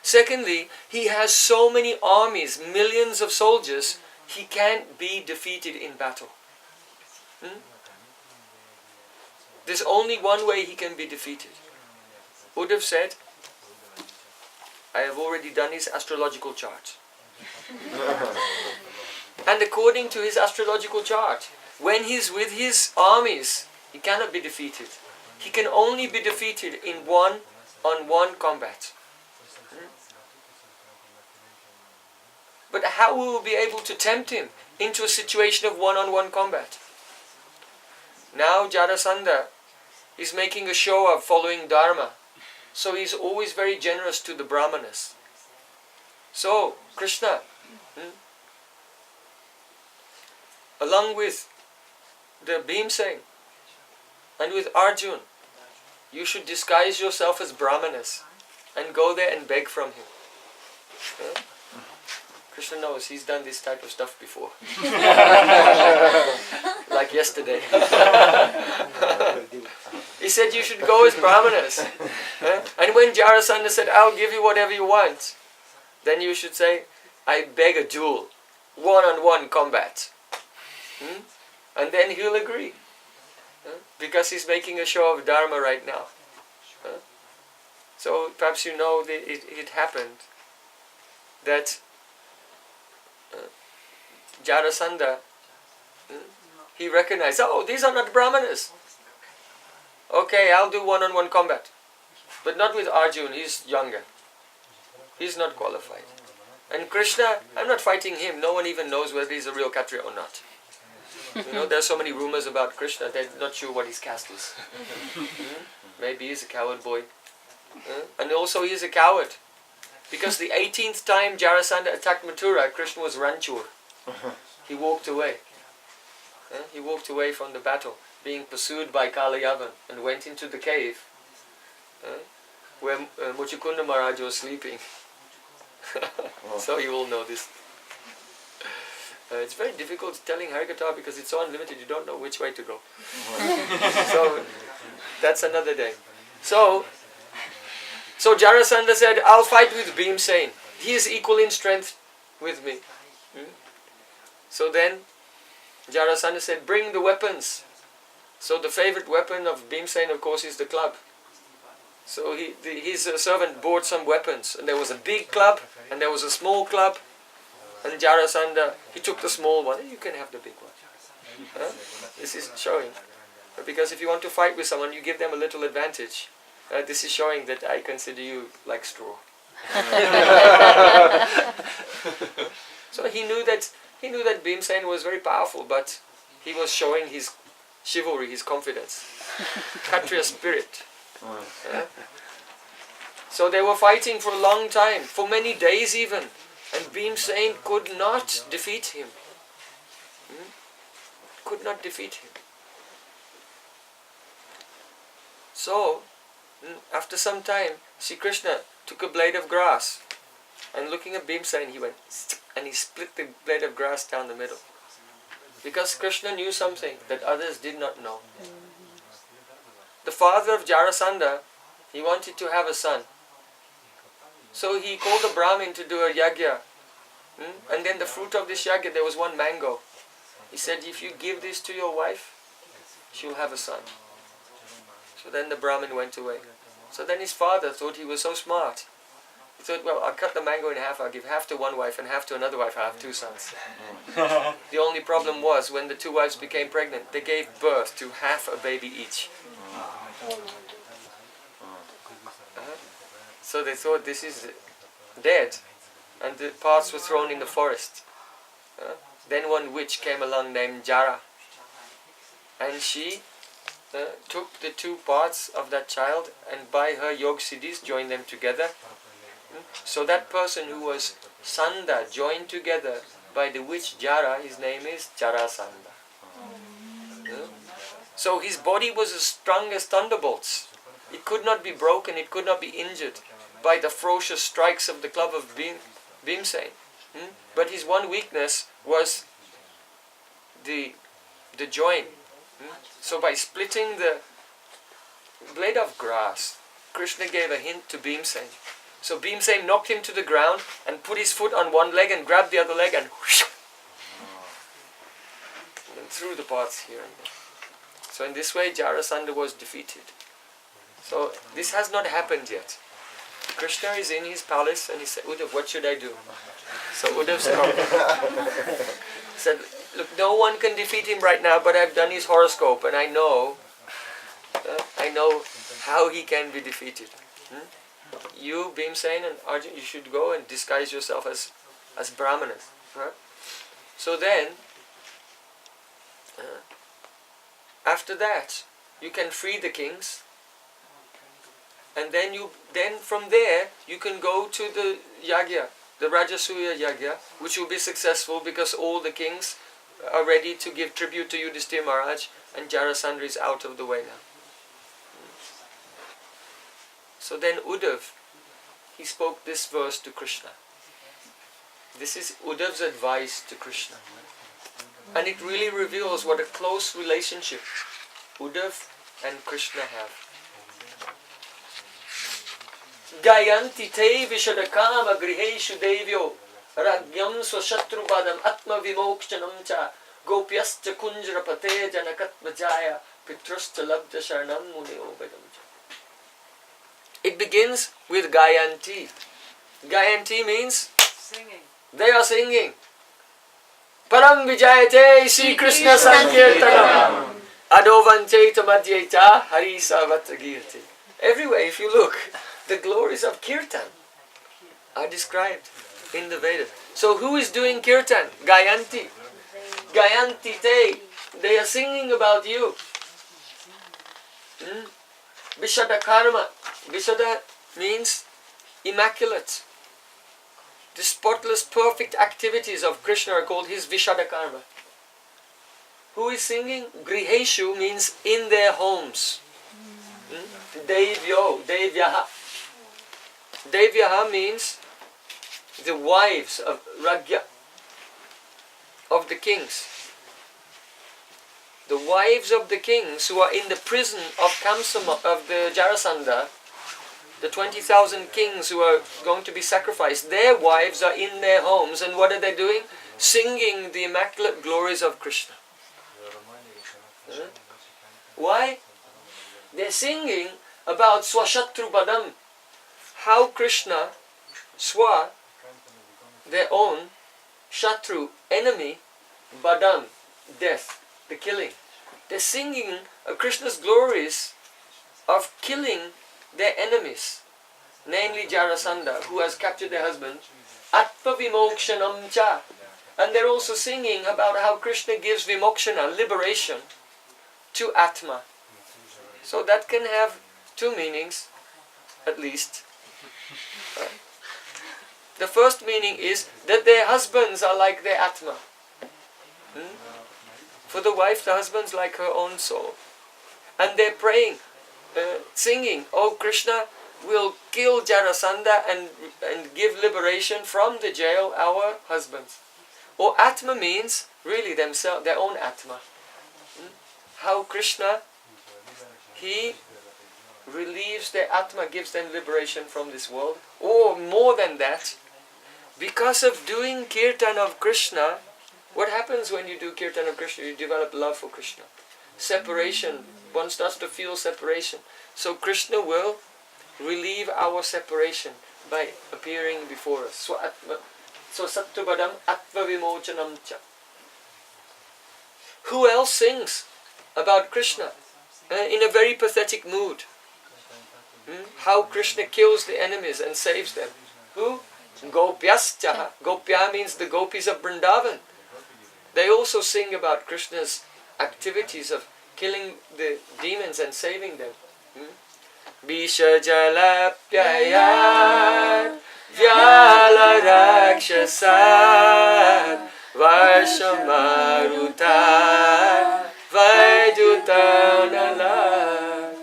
Secondly, he has so many armies, millions of soldiers, he can't be defeated in battle. There's only one way he can be defeated. Uddhava said, I have already done his astrological chart. And according to his astrological chart, when he's with his armies, he cannot be defeated. He can only be defeated in one-on-one combat. But how will we be able to tempt him into a situation of one-on-one combat? Now Jarasanda is making a show of following Dharma. So he's always very generous to the Brahmanas. So Krishna, along with the Bhimsen and with Arjun, you should disguise yourself as Brahmanas and go there and beg from him. Krishna knows he's done this type of stuff before. Like yesterday. He said you should go as Brahmanas. And when Jarasanda said, I'll give you whatever you want, then you should say, I beg a duel, one-on-one combat. And then he'll agree. Because he's making a show of Dharma right now. So perhaps you know that it happened that Jarasanda, he recognized, oh, these are not Brahmanas. Okay, I'll do one-on-one combat. But not with Arjun, he's younger. He's not qualified. And Krishna, I'm not fighting him. No one even knows whether he's a real Kshatriya or not. You know, there's so many rumors about Krishna, they're not sure what his caste is. Maybe he's a coward boy. And also he's a coward. Because the 18th time Jarasandha attacked Mathura, Krishna was Ranchur. He walked away. He walked away from the battle, being pursued by Kalayavan, and went into the cave where Muchukunda Maharaj was sleeping. So you all know this. It's very difficult telling Harikatha because it's so unlimited, you don't know which way to go. So that's another day. So Jarasanda said, I'll fight with Bhimsen. He is equal in strength with me. So then Jarasanda said, bring the weapons. So the favorite weapon of Bhimsen, of course, is the club. So his servant brought some weapons, and there was a big club and there was a small club. And Jarasanda, he took the small one. You can have the big one. This is showing. Because if you want to fight with someone, you give them a little advantage. This is showing that I consider you like straw. So he knew that Bhimsen was very powerful, but he was showing his chivalry, his confidence, Kshatriya spirit. So they were fighting for a long time, for many days even. And Bhimsen could not defeat him. Could not defeat him. So, after some time, Sri Krishna took a blade of grass and looking at Bhimsen, he went and he split the blade of grass down the middle. Because Krishna knew something that others did not know. The father of Jarasanda, he wanted to have a son. So he called a Brahmin to do a yagya. And then the fruit of this yagya, there was one mango. He said, if you give this to your wife, she'll have a son. So then the Brahmin went away. So then his father thought he was so smart. He thought, well, I'll cut the mango in half, I'll give half to one wife and half to another wife, I'll have two sons. The only problem was, when the two wives became pregnant, they gave birth to half a baby each. So they thought this is dead, and the parts were thrown in the forest. Then one witch came along named Jara, and she took the two parts of that child and by her yog siddhis joined them together. So that person who was Sanda joined together by the witch Jara, his name is Jarasanda. So his body was as strong as thunderbolts. It could not be broken, it could not be injured by the ferocious strikes of the club of Bhimsen. But his one weakness was the joint. So by splitting the blade of grass, Krishna gave a hint to Bhimsen. So Bhimsen knocked him to the ground and put his foot on one leg and grabbed the other leg and threw the parts here and there. So in this way Jarasandha was defeated. So this has not happened yet. Krishna is in his palace and he said, Uddhava, what should I do? So Uddhava said, look, no one can defeat him right now, but I've done his horoscope and I know how he can be defeated. You, Bhimsen and Arjun, you should go and disguise yourself as brahmanas. So then, after that, you can free the kings. And then from there you can go to the yagya, the Rajasuya yagya, which will be successful because all the kings are ready to give tribute to Yudhishthira Maharaj, and Jarasandha is out of the way now. So then Uddhava, he spoke this verse to Krishna. This is Uddhava's advice to Krishna. And it really reveals what a close relationship Uddhava and Krishna have. Gayanti te vishadakama griheshu devyo ragyam swashatrupadam atma vimokshanam cha gopyascha kunjarapate janakatmajaya pitruscha labdha sharanam munio vedam cha. It begins with Gayanti. Gayanti means singing. They are singing. Param vijayate Sri Krsnas sankirtanam adovancheta madhyeta harisa vatagirti. Everywhere if you look, the glories of Kirtan are described in the Vedas. So who is doing Kirtan? Gayanti. Gayanti te. They are singing about you. Vishada karma. Vishada means immaculate. The spotless, perfect activities of Krishna are called his Vishada karma. Who is singing? Griheshu means in their homes. Devyo, Devyaha. Devyaha means the wives of Ragya, of the kings. The wives of the kings who are in the prison of Kamsama, of the Jarasanda, the 20,000 kings who are going to be sacrificed, their wives are in their homes, and what are they doing? Singing the immaculate glories of Krishna. Why? They're singing about Swashatru Badam, how Krishna, Swa, their own, Shatru, enemy, Badam, death, the killing. They're singing Krishna's glories of killing their enemies, namely Jarasanda, who has captured their husband, Atma Vimokshanam Cha. And they're also singing about how Krishna gives Vimokshana, liberation, to Atma. So that can have two meanings, at least. The first meaning is that their husbands are like their Atma. For the wife, the husband's like her own soul. And they're praying, singing, "Oh Krishna will kill Jarasanda and give liberation from the jail our husbands." Or Atma means really themselves, their own Atma. How Krishna, he relieves their Atma, gives them liberation from this world. Or more than that, because of doing Kirtan of Krishna, what happens when you do Kirtan of Krishna? You develop love for Krishna. Separation, one starts to feel separation. So Krishna will relieve our separation by appearing before us. So Sattubadam Atva Vimochanam Cha. Who else sings about Krishna in a very pathetic mood? How Krishna kills the enemies and saves them. Who? Gopyascha. Gopya means the gopis of Vrindavan. They also sing about Krishna's activities of killing the demons and saving them. Bisha Jalapyayat Vyala Rakshasat Varshamarutat Vaidutanalat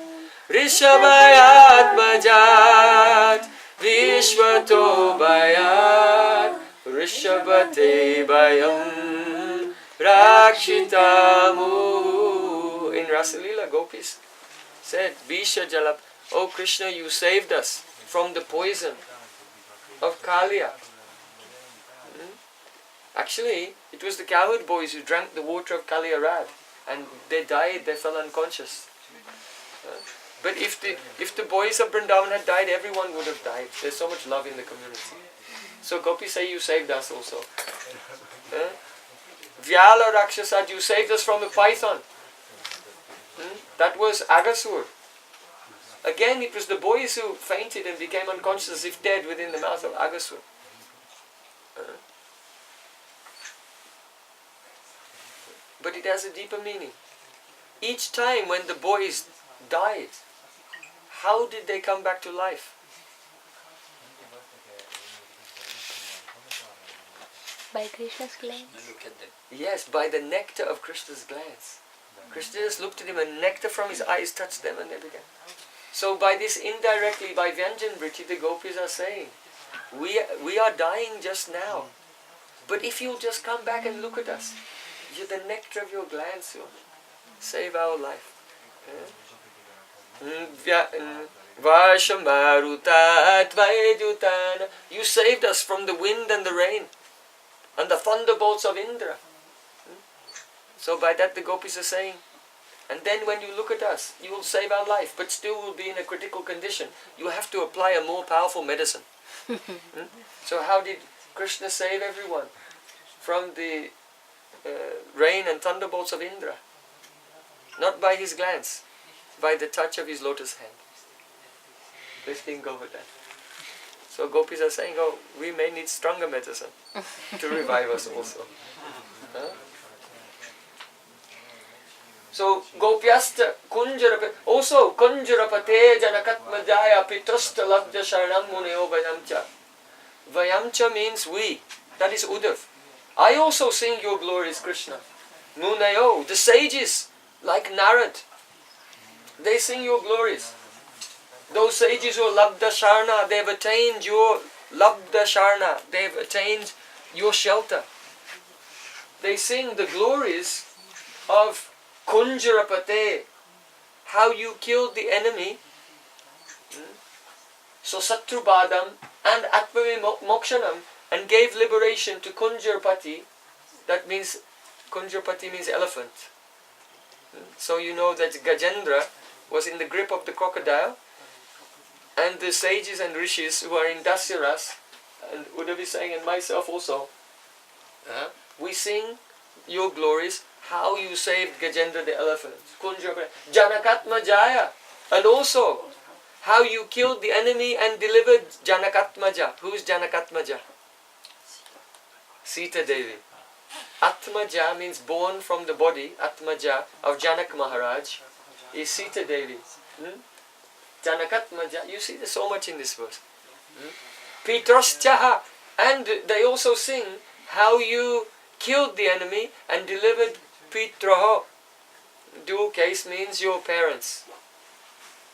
Rishabhayat Majat Vishwato Bayat Rishabhate Bayam Rakshitamu. In Rasalila, gopis said, Bisha Jalap, "Oh Krishna, you saved us from the poison of Kaliya." Actually, it was the cowherd boys who drank the water of Kaliya Rad, and they died, they fell unconscious. But if the boys of Vrindavan had died, everyone would have died. There's so much love in the community. So gopis say, you saved us also. Vyala Rakshasad, you saved us from a python. That was Agasur. Again, it was the boys who fainted and became unconscious as if dead within the mouth of Agasur. But it has a deeper meaning. Each time when the boys died, how did they come back to life? By Krishna's glance. Yes, by the nectar of Krishna's glance. Krishna just looked at him and nectar from his eyes touched them and they began. So by this indirectly, by Vyanjan Vritti, the gopis are saying, we are dying just now. But if you'll just come back and look at us, you're the nectar of your glance, you'll save our life. You saved us from the wind and the rain and the thunderbolts of Indra. So by that the gopis are saying, and then when you look at us, you will save our life, but still will be in a critical condition. You have to apply a more powerful medicine. So how did Krishna save everyone from the rain and thunderbolts of Indra? Not by his glance, by the touch of his lotus hand. Lifting Govardhan. So gopis are saying, oh, we may need stronger medicine to revive us also. So Gopyasta Kunjarapate, also Kunjarapate Janakatmadaya Pitrasta Labdya Sharanam Muneo Vayamcha. Vayamcha means we, that is Uddhava. I also sing your glories, Krishna. Munayo, the sages, like Narad, they sing your glories. Those sages who are Labdha Sharna, they've attained your Labdha Sharna, they've attained your shelter. They sing the glories of Kunjarapate, how you killed the enemy. So Satrubadam and Atmavimokshanam, and gave liberation to Kunjarpati. That means, Kunjarpati means elephant. So you know that Gajendra was in the grip of the crocodile, and the sages and rishis who are in Dasyaras, and Uddhava is saying, and myself also, we sing your glories, how you saved Gajendra the elephant, Kunjarpati, Janakatma Jaya, and also how you killed the enemy and delivered Janakatmaja. Who is Janakatmaja? Sita Devi. Atmaja means born from the body, Atmaja, of Janak Maharaj, is Sita Devi. Janakatmaja, you see there's so much in this verse. Pitraschaha, and they also sing how you killed the enemy and delivered Pitraho. Dual case means your parents.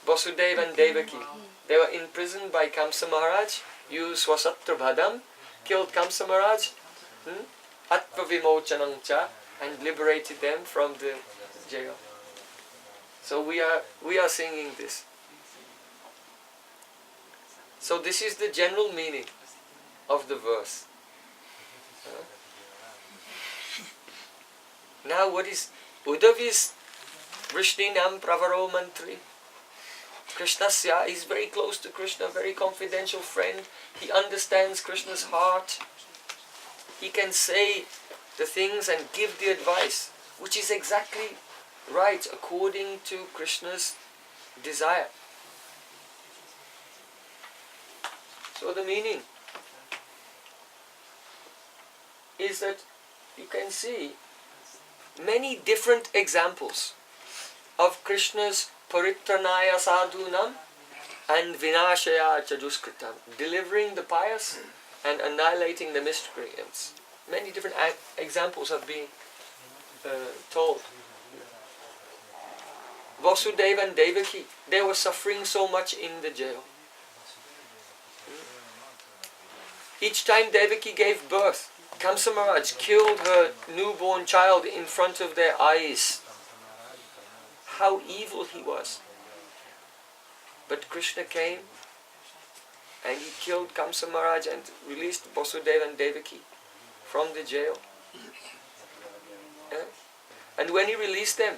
Vasudeva and Devaki. They were imprisoned by Kamsa Maharaj. You Swasatrabhadam killed Kamsa Maharaj. Atva Vimochanangcha, and liberated them from the jail. So we are singing this. So this is the general meaning of the verse. Now what is Uddhava's Vrishninam Pravaro Mantri? Krishnasya is very close to Krishna, very confidential friend. He understands Krishna's heart. He can say the things and give the advice, which is exactly right according to Krishna's desire. So the meaning is that you can see many different examples of Krishna's Paritranaya Sadhunam and Vinashaya Chaduskritam, delivering the pious and annihilating the miscreants. Many different examples have been told. Vasudeva and Devaki, they were suffering so much in the jail. Each time Devaki gave birth, Kamsa Maharaj killed her newborn child in front of their eyes. How evil he was. But Krishna came and he killed Kamsa Maharaj and released Vasudeva and Devaki from the jail. And when he released them,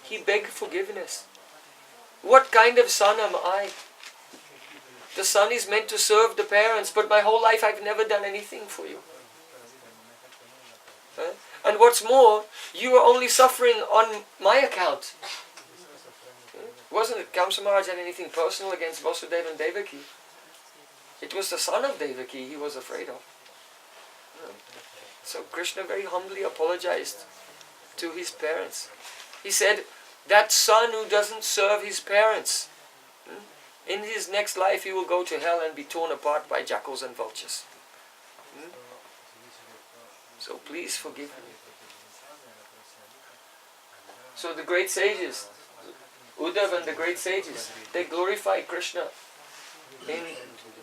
he begged forgiveness. What kind of son am I? The son is meant to serve the parents, but my whole life I've never done anything for you. And what's more, you are only suffering on my account. Wasn't it Kamsa Maharaj had anything personal against Vasudeva and Devaki? It was the son of Devaki he was afraid of. So Krishna very humbly apologized to his parents. He said, that son who doesn't serve his parents, in his next life he will go to hell and be torn apart by jackals and vultures. So please forgive me. So the great sages, Uddhava and the great sages, they glorify Krishna in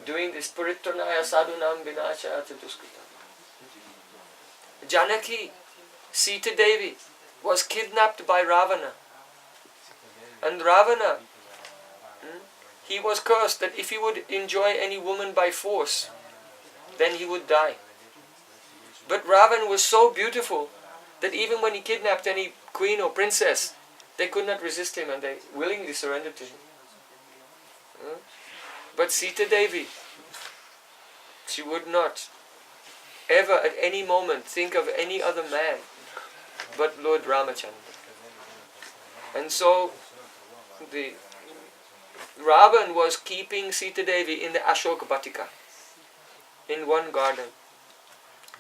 doing this Paritranaya Sadhunam Vinashaya Chaduskritam. Janaki, Sita Devi, was kidnapped by Ravana. And Ravana, he was cursed that if he would enjoy any woman by force, then he would die. But Ravana was so beautiful that even when he kidnapped any queen or princess, they could not resist him and they willingly surrendered to him. But Sita Devi, she would not ever at any moment think of any other man but Lord Ramachandra. And so the Ravan was keeping Sita Devi in the Ashoka Batika, in one garden.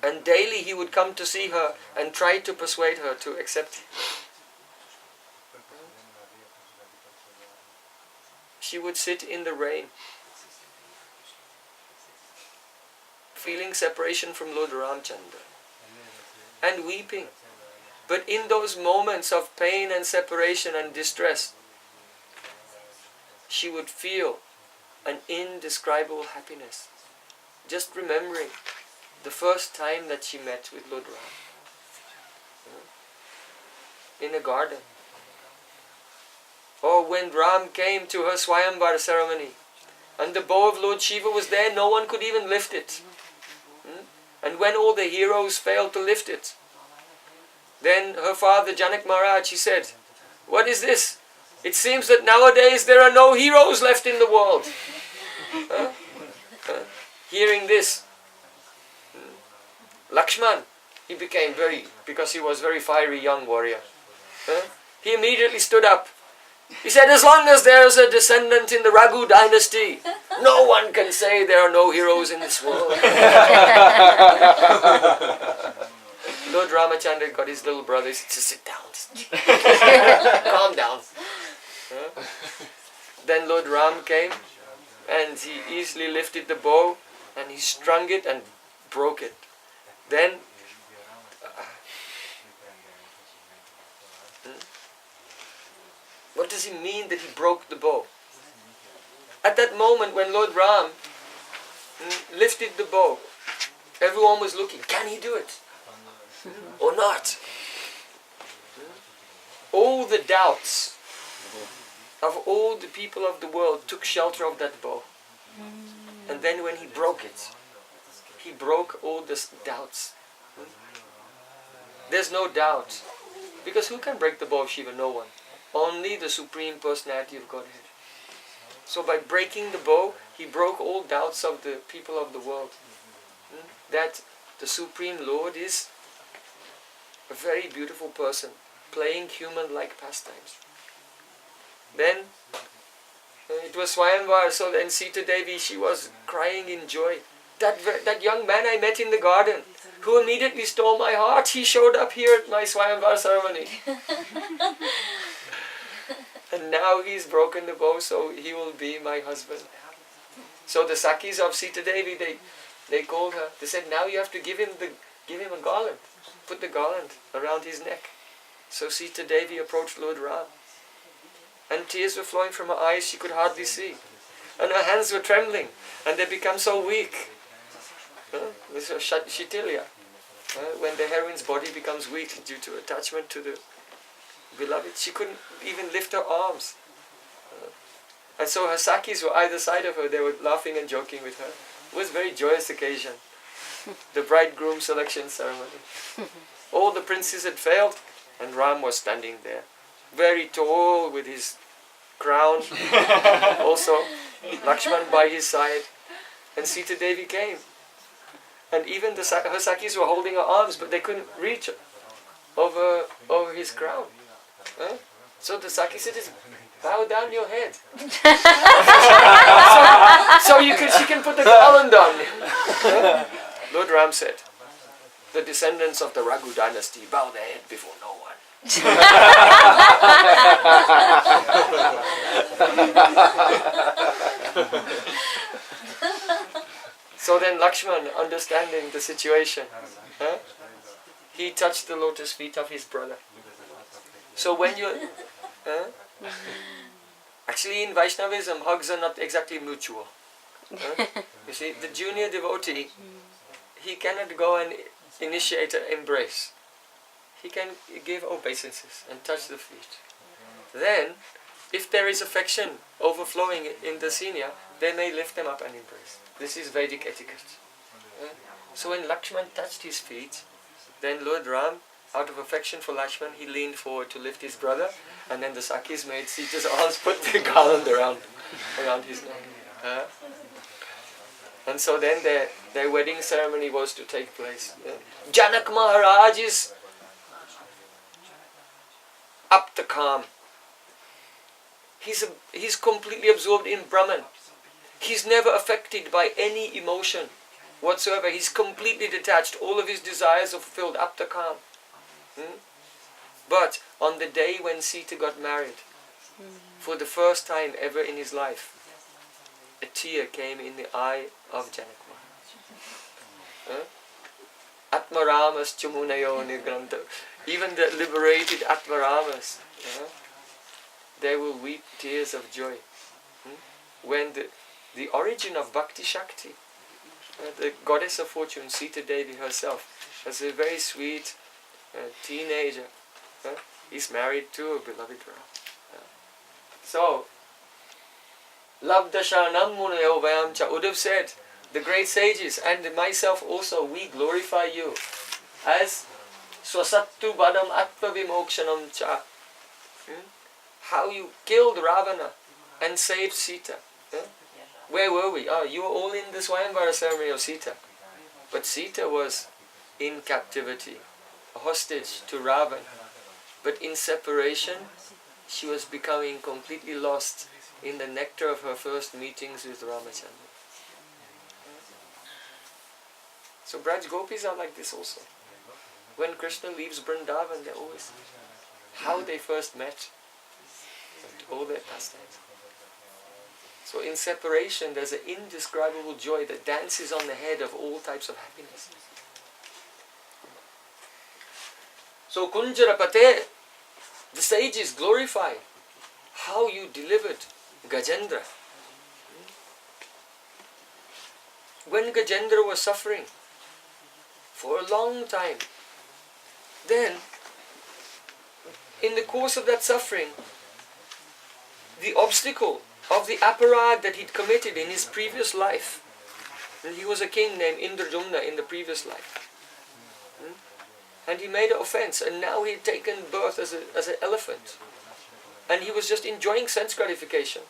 And daily he would come to see her and try to persuade her to accept him. She would sit in the rain, feeling separation from Lord Ramchandra, and weeping. But in those moments of pain and separation and distress, she would feel an indescribable happiness. Just remembering the first time that she met with Lord Ram in a garden. Or when Ram came to her Swayamvar ceremony and the bow of Lord Shiva was there, no one could even lift it. And when all the heroes failed to lift it, then her father Janak Maharaj, he said, "What is this? It seems that nowadays there are no heroes left in the world." Hearing this, Lakshman, he became because he was very fiery young warrior. He immediately stood up. He said, "As long as there is a descendant in the Raghu dynasty, no one can say there are no heroes in this world." Lord Ramachandra got his little brother, he said, "Sit down, calm down." Then Lord Ram came and he easily lifted the bow and he strung it and broke it. Then what does he mean that he broke the bow? At that moment when Lord Ram lifted the bow, everyone was looking, can he do it? Or not? All the doubts of all the people of the world took shelter of that bow. And then when he broke it, he broke all the doubts. There's no doubt. Because who can break the bow of Shiva? No one. Only the Supreme Personality of Godhead. So by breaking the bow, he broke all doubts of the people of the world. That the Supreme Lord is a very beautiful person, playing human-like pastimes. Then it was Swayamvar, so then Sita Devi, she was crying in joy. That young man I met in the garden, who immediately stole my heart, he showed up here at my Swayamvar ceremony. And now he's broken the bow, so he will be my husband. So the Sakis of Sita Devi, they called her. They said, now you have to give him a garland. Put the garland around his neck. So Sita Devi approached Lord Ram. And tears were flowing from her eyes, she could hardly see. And her hands were trembling, and they become so weak. This was Shitilya. When the heroine's body becomes weak due to attachment to the beloved, she couldn't even lift her arms. And so her Sakis were either side of her, they were laughing and joking with her. It was a very joyous occasion. The bridegroom selection ceremony. All the princes had failed, and Ram was standing there. Very tall with his crown. Also, Lakshman by his side. And Sita Devi came. And even her Sakis were holding her arms, but they couldn't reach over his crown. So the Saki said, bow down your head. so she can put the garland on. Lord Ram said, the descendants of the Raghu dynasty bow their head before no one. So then Lakshman, understanding the situation, he touched the lotus feet of his brother. So when you... actually in Vaishnavism, hugs are not exactly mutual. You see, the junior devotee, he cannot go and initiate an embrace. He can give obeisances and touch the feet. Then, if there is affection overflowing in the senior, they may lift them up and embrace. This is Vedic etiquette. So when Lakshman touched his feet, then Lord Ram, out of affection for Lakshman, he leaned forward to lift his brother, and then the Sakis made Sita's arms put the garland around his neck. And so then their wedding ceremony was to take place. Janak Maharaj is up the calm. He's completely absorbed in Brahman. He's never affected by any emotion whatsoever. He's completely detached. All of his desires are fulfilled up the calm. But on the day when Sita got married, for the first time ever in his life, a tear came in the eye of Janak Maharaj. Atmaramas Chamunayo Nigranta. Even the liberated Atmaramas, they will weep tears of joy. When the origin of Bhakti Shakti, the goddess of fortune, Sita Devi herself, as a very sweet teenager, is married to a beloved Ram. So, Labda Sharanam Munayo Vayam Cha. Uddhava said, the great sages and myself also, we glorify you as Swasattu Badam Atma Vimokshanam Cha. How you killed Ravana and saved Sita. Where were we? You were all in the Swayamvara ceremony of Sita. But Sita was in captivity, a hostage to Ravana. But in separation, she was becoming completely lost in the nectar of her first meetings with Ramachandra. So Braj Gopis are like this also. When Krishna leaves Vrindavan, they're always how they first met, and all their pastimes. So in separation, there's an indescribable joy that dances on the head of all types of happiness. So Kunjarapate, the sages glorify how you delivered Gajendra. When Gajendra was suffering for a long time, then in the course of that suffering, the obstacle of the aparad that he'd committed in his previous life, and he was a king named Indrajumna in the previous life, and he made an offense, and now he had taken birth as an elephant, and he was just enjoying sense gratification.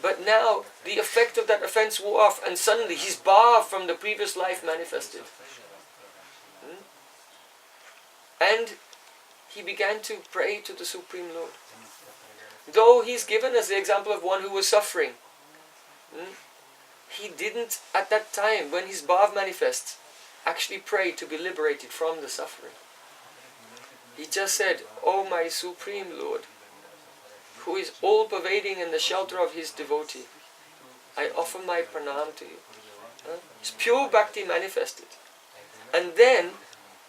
But now the effect of that offense wore off, and suddenly his bhav from the previous life manifested. And he began to pray to the Supreme Lord. Though he's given as the example of one who was suffering, he didn't at that time, when his bhav manifests, actually pray to be liberated from the suffering. He just said, "Oh my Supreme Lord, who is all-pervading in the shelter of his devotee, I offer my pranam to you." It's pure bhakti manifested. And then,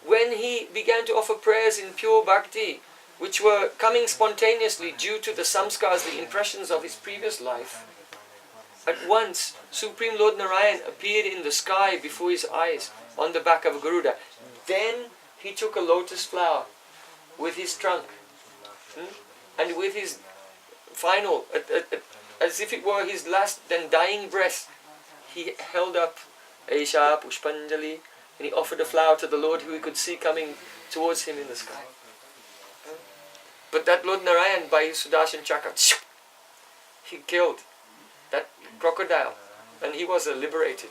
when he began to offer prayers in pure bhakti, which were coming spontaneously due to the samskars, the impressions of his previous life, at once, Supreme Lord Narayan appeared in the sky before his eyes, on the back of Garuda. Then he took a lotus flower with his trunk, and with his final, as if it were his last then dying breath, he held up Aisha Pushpanjali, and he offered a flower to the Lord who he could see coming towards him in the sky. But that Lord Narayan, by his Sudarshan Chakra, he killed that crocodile, and he was liberated.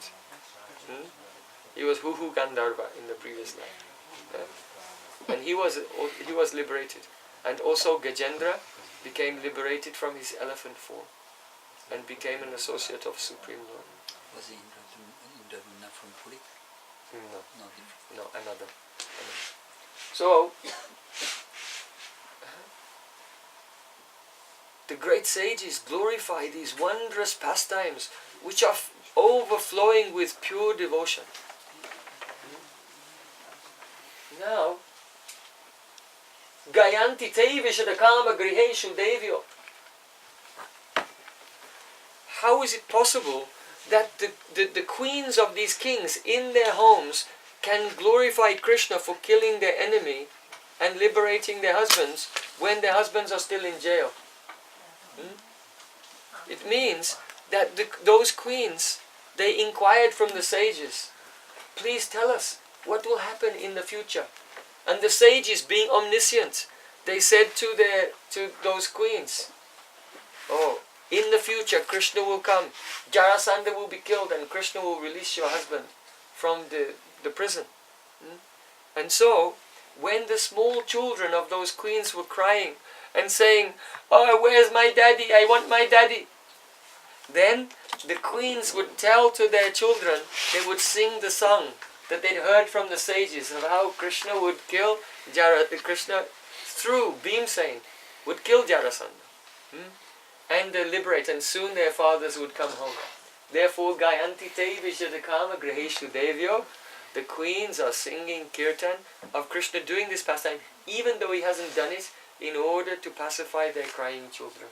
He was Huhu Gandharva in the previous life. And he was liberated. And also Gajendra became liberated from his elephant form and became an associate of Supreme Lord. Was he Indrajumna from Puri? No, another. So, the great sages glorify these wondrous pastimes which are overflowing with pure devotion. Now, Gayanti te vishadakama griheshu devyo. How is it possible that the queens of these kings in their homes can glorify Krishna for killing their enemy and liberating their husbands when their husbands are still in jail? It means that those queens, they inquired from the sages, "Please tell us what will happen in the future." And the sages, being omniscient, they said to those queens, "Oh, in the future Krishna will come, Jarasanda will be killed, and Krishna will release your husband from the prison." And so, when the small children of those queens were crying and saying, "Oh, where's my daddy? I want my daddy," then the queens would tell to their children, they would sing the song that they'd heard from the sages of how Krishna would kill Krishna through Bhimsen would kill Jarasanda and liberate, and soon their fathers would come home. Therefore, Gayanti te vishadakama griheshu devyo, the queens are singing kirtan of Krishna doing this pastime, even though he hasn't done it, in order to pacify their crying children.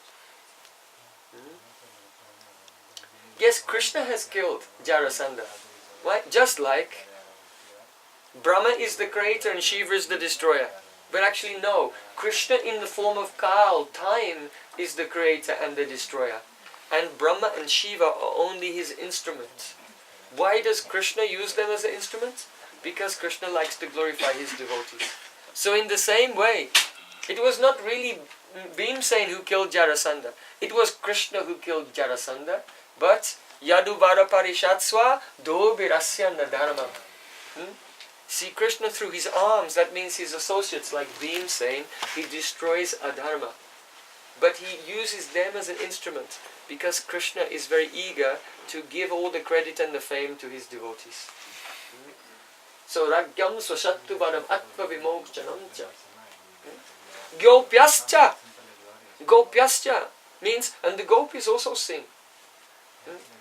Yes, Krishna has killed Jarasanda. Why? Just like Brahma is the creator and Shiva is the destroyer. But actually no, Krishna in the form of Kal, time, is the creator and the destroyer. And Brahma and Shiva are only his instruments. Why does Krishna use them as an instrument? Because Krishna likes to glorify his devotees. So in the same way, it was not really Bhimsen who killed Jarasanda. It was Krishna who killed Jarasanda. But Yaduvara Parishatswa Do Birasya Nadharmam. See, Krishna through his arms, that means his associates like Bhimsen, he destroys adharma. But he uses them as an instrument because Krishna is very eager to give all the credit and the fame to his devotees. So Ragyam Swashattu Varam Atva Vimokchanamcha. Gopyascha. Gopyascha means, and the gopis also sing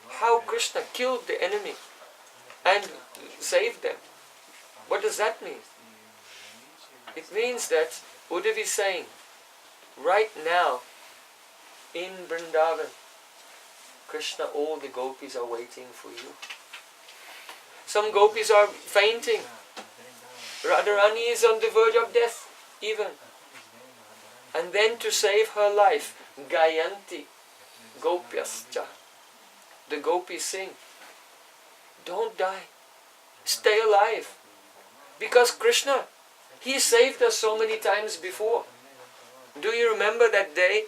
how Krishna killed the enemy and saved them. What does that mean? It means that Uddhava is saying, right now, in Vrindavan, Krishna, all the gopis are waiting for you. Some gopis are fainting. Radharani is on the verge of death, even. And then to save her life, Gayanti, Gopyascha. The gopis sing, don't die, stay alive. Because Krishna, he saved us so many times before. Do you remember that day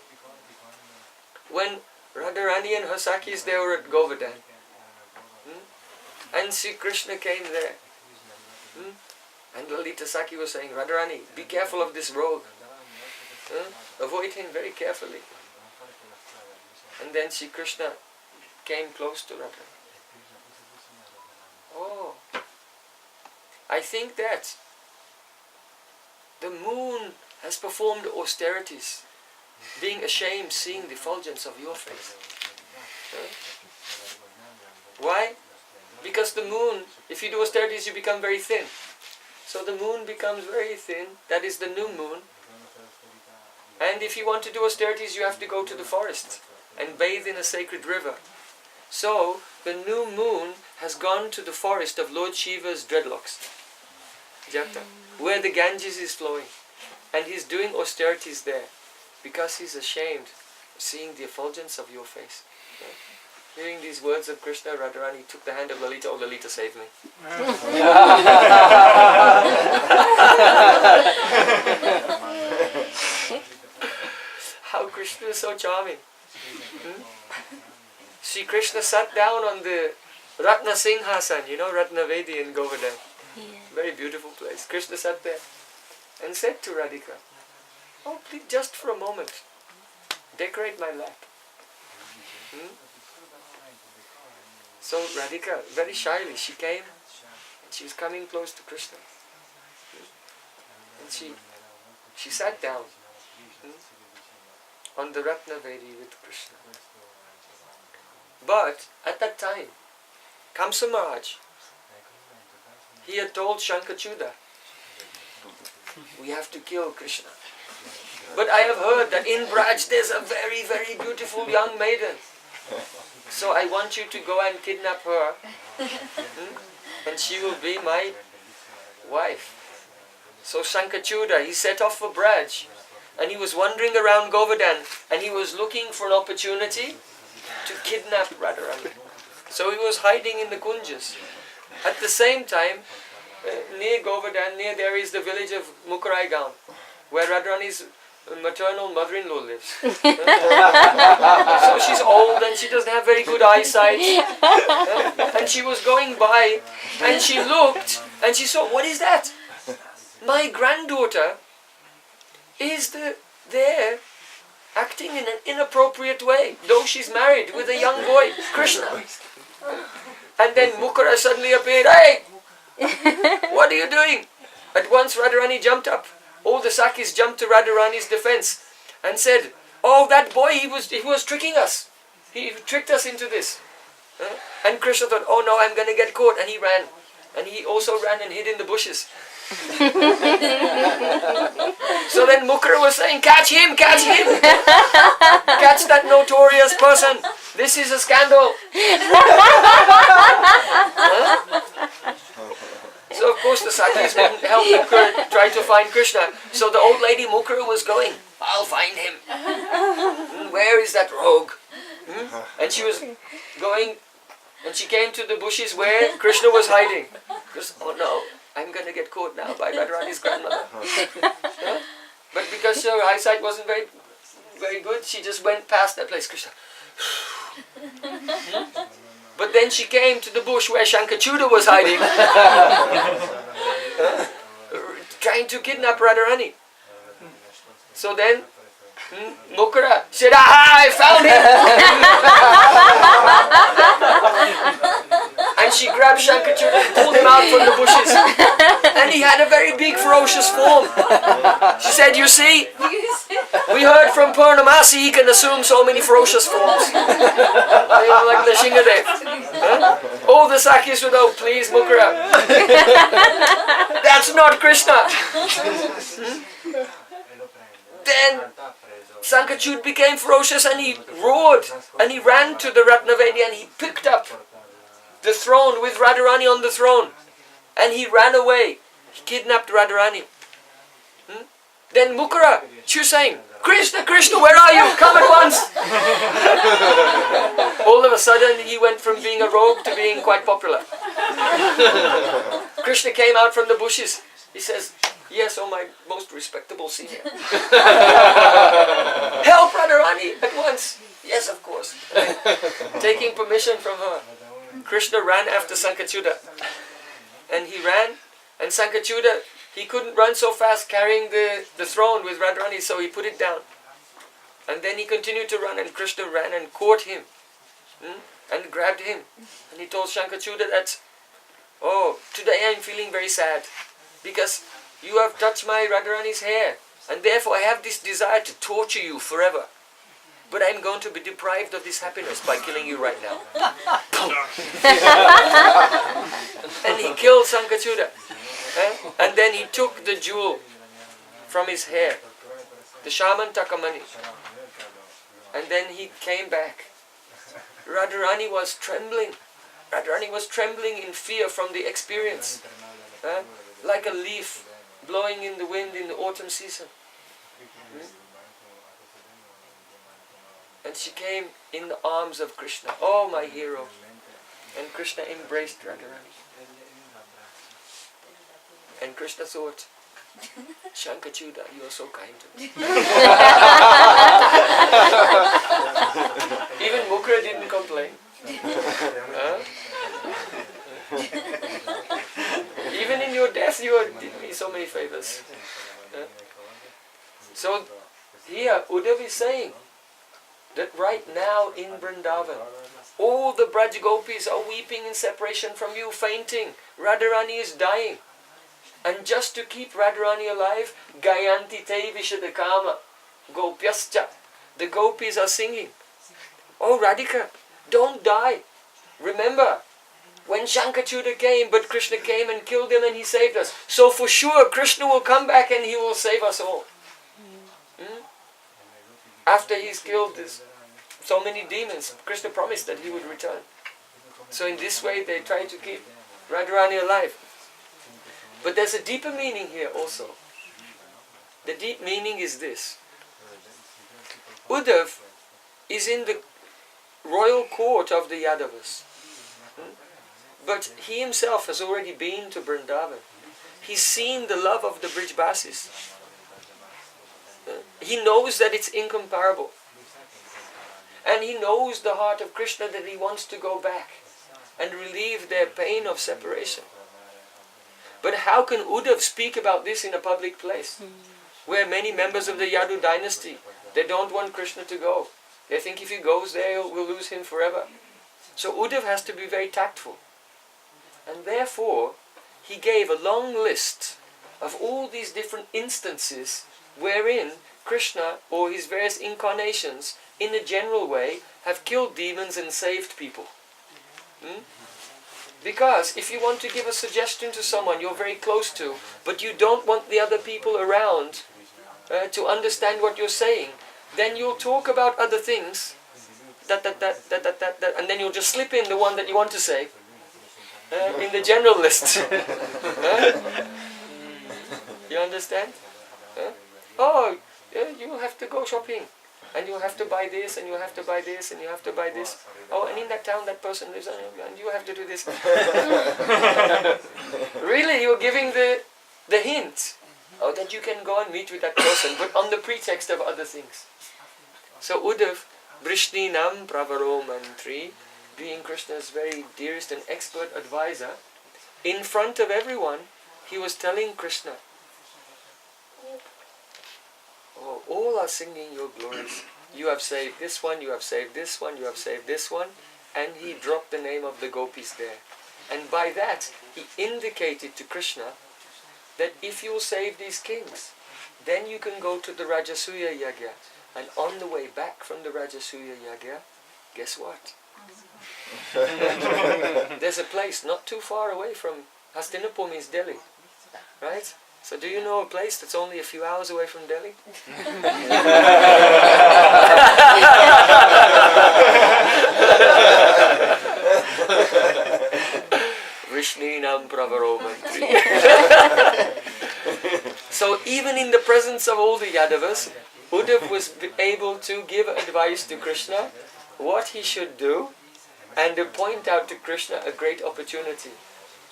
when Radharani and her Sakhis, they were at Govardhan? And Sri Krishna came there. And Lalita Sakhi was saying, Radharani, be careful of this rogue. Avoid him very carefully. And then Sri Krishna came close to Radharani. Oh, I think that the moon has performed austerities, being ashamed seeing the effulgence of your face. Why? Because the moon, if you do austerities, you become very thin. So the moon becomes very thin, that is the new moon. And if you want to do austerities, you have to go to the forest and bathe in a sacred river. So the new moon has gone to the forest of Lord Shiva's dreadlocks, Jata, where the Ganges is flowing. And he's doing austerities there because he's ashamed seeing the effulgence of your face. Hearing these words of Krishna, Radharani took the hand of Lalita. Oh, Lalita, save me. How Krishna is so charming. Sri Krishna sat down on the Ratna Singhasan, you know, Ratna Vedi in Govardhan. Yeah. Very beautiful place. Krishna sat there and said to Radhika, oh, please, just for a moment, decorate my lap. So Radhika, very shyly, she came, and she was coming close to Krishna. And she sat down on the Ratna Vedi with Krishna. But at that time, Kamsa Maharaj, he had told Shankachuda, we have to kill Krishna. But I have heard that in Braj there's a very, very beautiful young maiden. So I want you to go and kidnap her. And she will be my wife. So Shankachuda, he set off for Braj. And he was wandering around Govardhan. And he was looking for an opportunity to kidnap Radharani. So he was hiding in the Kunjas. At the same time, near Govardhan, near there is the village of Mukaraigaon, where Radharani's maternal mother-in-law lives. So she's old and she doesn't have very good eyesight. And she was going by and she looked and she saw, what is that? My granddaughter is there acting in an inappropriate way, though she's married with a young boy, Krishna. And then Mukara suddenly appeared, hey! What are you doing? At once Radharani jumped up. All the Sakhis jumped to Radharani's defense and said, oh, that boy, he was tricking us. He tricked us into this. And Krishna thought, oh no, I'm going to get caught. And he ran. And he also ran and hid in the bushes. So then Mukra was saying, catch him, catch him. Catch that notorious person. This is a scandal. So of course the Sakis wouldn't help Mukra try to find Krishna. So the old lady Mukra was going, I'll find him. Where is that rogue? And she was going, and she came to the bushes where Krishna was hiding. Because, oh no, I'm going to get caught now by Radharani's grandmother. But because her eyesight wasn't very, very good, she just went past that place. Krishna. But then she came to the bush where Shankachuda was hiding, trying to kidnap Radharani. So then Mukra said, aha, I found him! And she grabbed Shankachuda and pulled him out from the bushes. And he had a very big, ferocious form. She said, you see, we heard from Purnamasi he can assume so many ferocious forms. Like the Shingadev. All the Sakis would, oh please, Mukra. That's not Krishna. Then Sankachud became ferocious and he roared and he ran to the Ratnavedi and he picked up the throne with Radharani on the throne and he ran away. He kidnapped Radharani. Then Mukra, she was saying, Krishna, Krishna, where are you? Come at once. All of a sudden he went from being a rogue to being quite popular. Krishna came out from the bushes. He says, yes, oh my most respectable senior. Help Radharani at once. Yes, of course. Taking permission from her, Krishna ran after Sankachyuda. And he ran, and Sankachyuda, he couldn't run so fast carrying the throne with Radharani, so he put it down. And then he continued to run, and Krishna ran and caught him and grabbed him. And he told Sankachyuda that, oh, today I am feeling very sad because you have touched my Radharani's hair, and therefore I have this desire to torture you forever. But I'm going to be deprived of this happiness by killing you right now. And he killed Sankachyuda. And then he took the jewel from his hair, the Shamantakamani. And then he came back. Radharani was trembling. Radharani was trembling in fear from the experience. Like a leaf blowing in the wind in the autumn season. And she came in the arms of Krishna. Oh, my hero. And Krishna embraced Radharani. And Krishna thought, Shankachyuda, you are so kind to me. Even Mukra didn't complain. Even in your death you did me so many favors. So here Uddhava is saying that right now in Vrindavan, all the Braj Gopis are weeping in separation from you, fainting. Radharani is dying. And just to keep Radharani alive, Gayanti te Vishadakama, Gopyascha. The Gopis are singing, oh Radhika, don't die. Remember, when Shankachyuda came, but Krishna came and killed him and he saved us. So for sure, Krishna will come back and he will save us all. After he's killed so many demons, Krishna promised that he would return. So in this way, they try to keep Radharani alive. But there's a deeper meaning here also. The deep meaning is this. Uddhava is in the royal court of the Yadavas. But he himself has already been to Vrindavan. He's seen the love of the Brijbasis. He knows that it's incomparable. And he knows the heart of Krishna, that he wants to go back and relieve their pain of separation. But how can Uddhava speak about this in a public place? Where many members of the Yadu dynasty, they don't want Krishna to go. They think if he goes there, we'll lose him forever. So Uddhava has to be very tactful. And therefore, he gave a long list of all these different instances wherein Krishna or his various incarnations, in a general way, have killed demons and saved people. Because if you want to give a suggestion to someone you're very close to, but you don't want the other people around to understand what you're saying, then you'll talk about other things, and then you'll just slip in the one that you want to say in the general list. You understand? Oh, you have to go shopping, and you have to buy this, and you have to buy this, and you have to buy this. Oh, and in that town that person lives, and you have to do this. Really, you're giving the hint that you can go and meet with that person, but on the pretext of other things. So Uddhava, Vrishninam Pravaro Mantri, being Krishna's very dearest and expert advisor, in front of everyone, he was telling Krishna, oh, all are singing your glories. You have saved this one, you have saved this one, you have saved this one. And he dropped the name of the gopis there. And by that, he indicated to Krishna that if you save these kings, then you can go to the Rajasuya Yagya. And on the way back from the Rajasuya Yagya, guess what? There's a place not too far away from Hastinapur, means Delhi. Right? So do you know a place that's only a few hours away from Delhi? Vrishninam Pravaro Mantri. So even in the presence of all the Yadavas, Uddhava was able to give advice to Krishna what he should do, and to point out to Krishna a great opportunity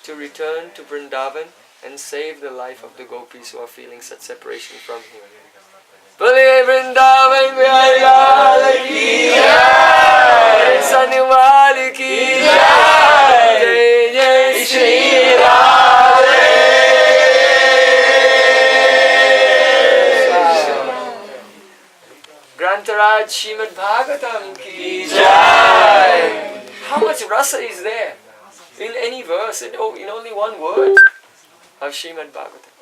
to return to Vrindavan and save the life of the gopis who are feeling such separation from him. Bole Vrindavan Bihari Lal ki jai, Sanumal ki jai, Jai Jai Shri Radhe. Grantaraj Srimad Bhagavatam ki jai. How much rasa is there in any verse, in only one word of Srimad Bhagavatam?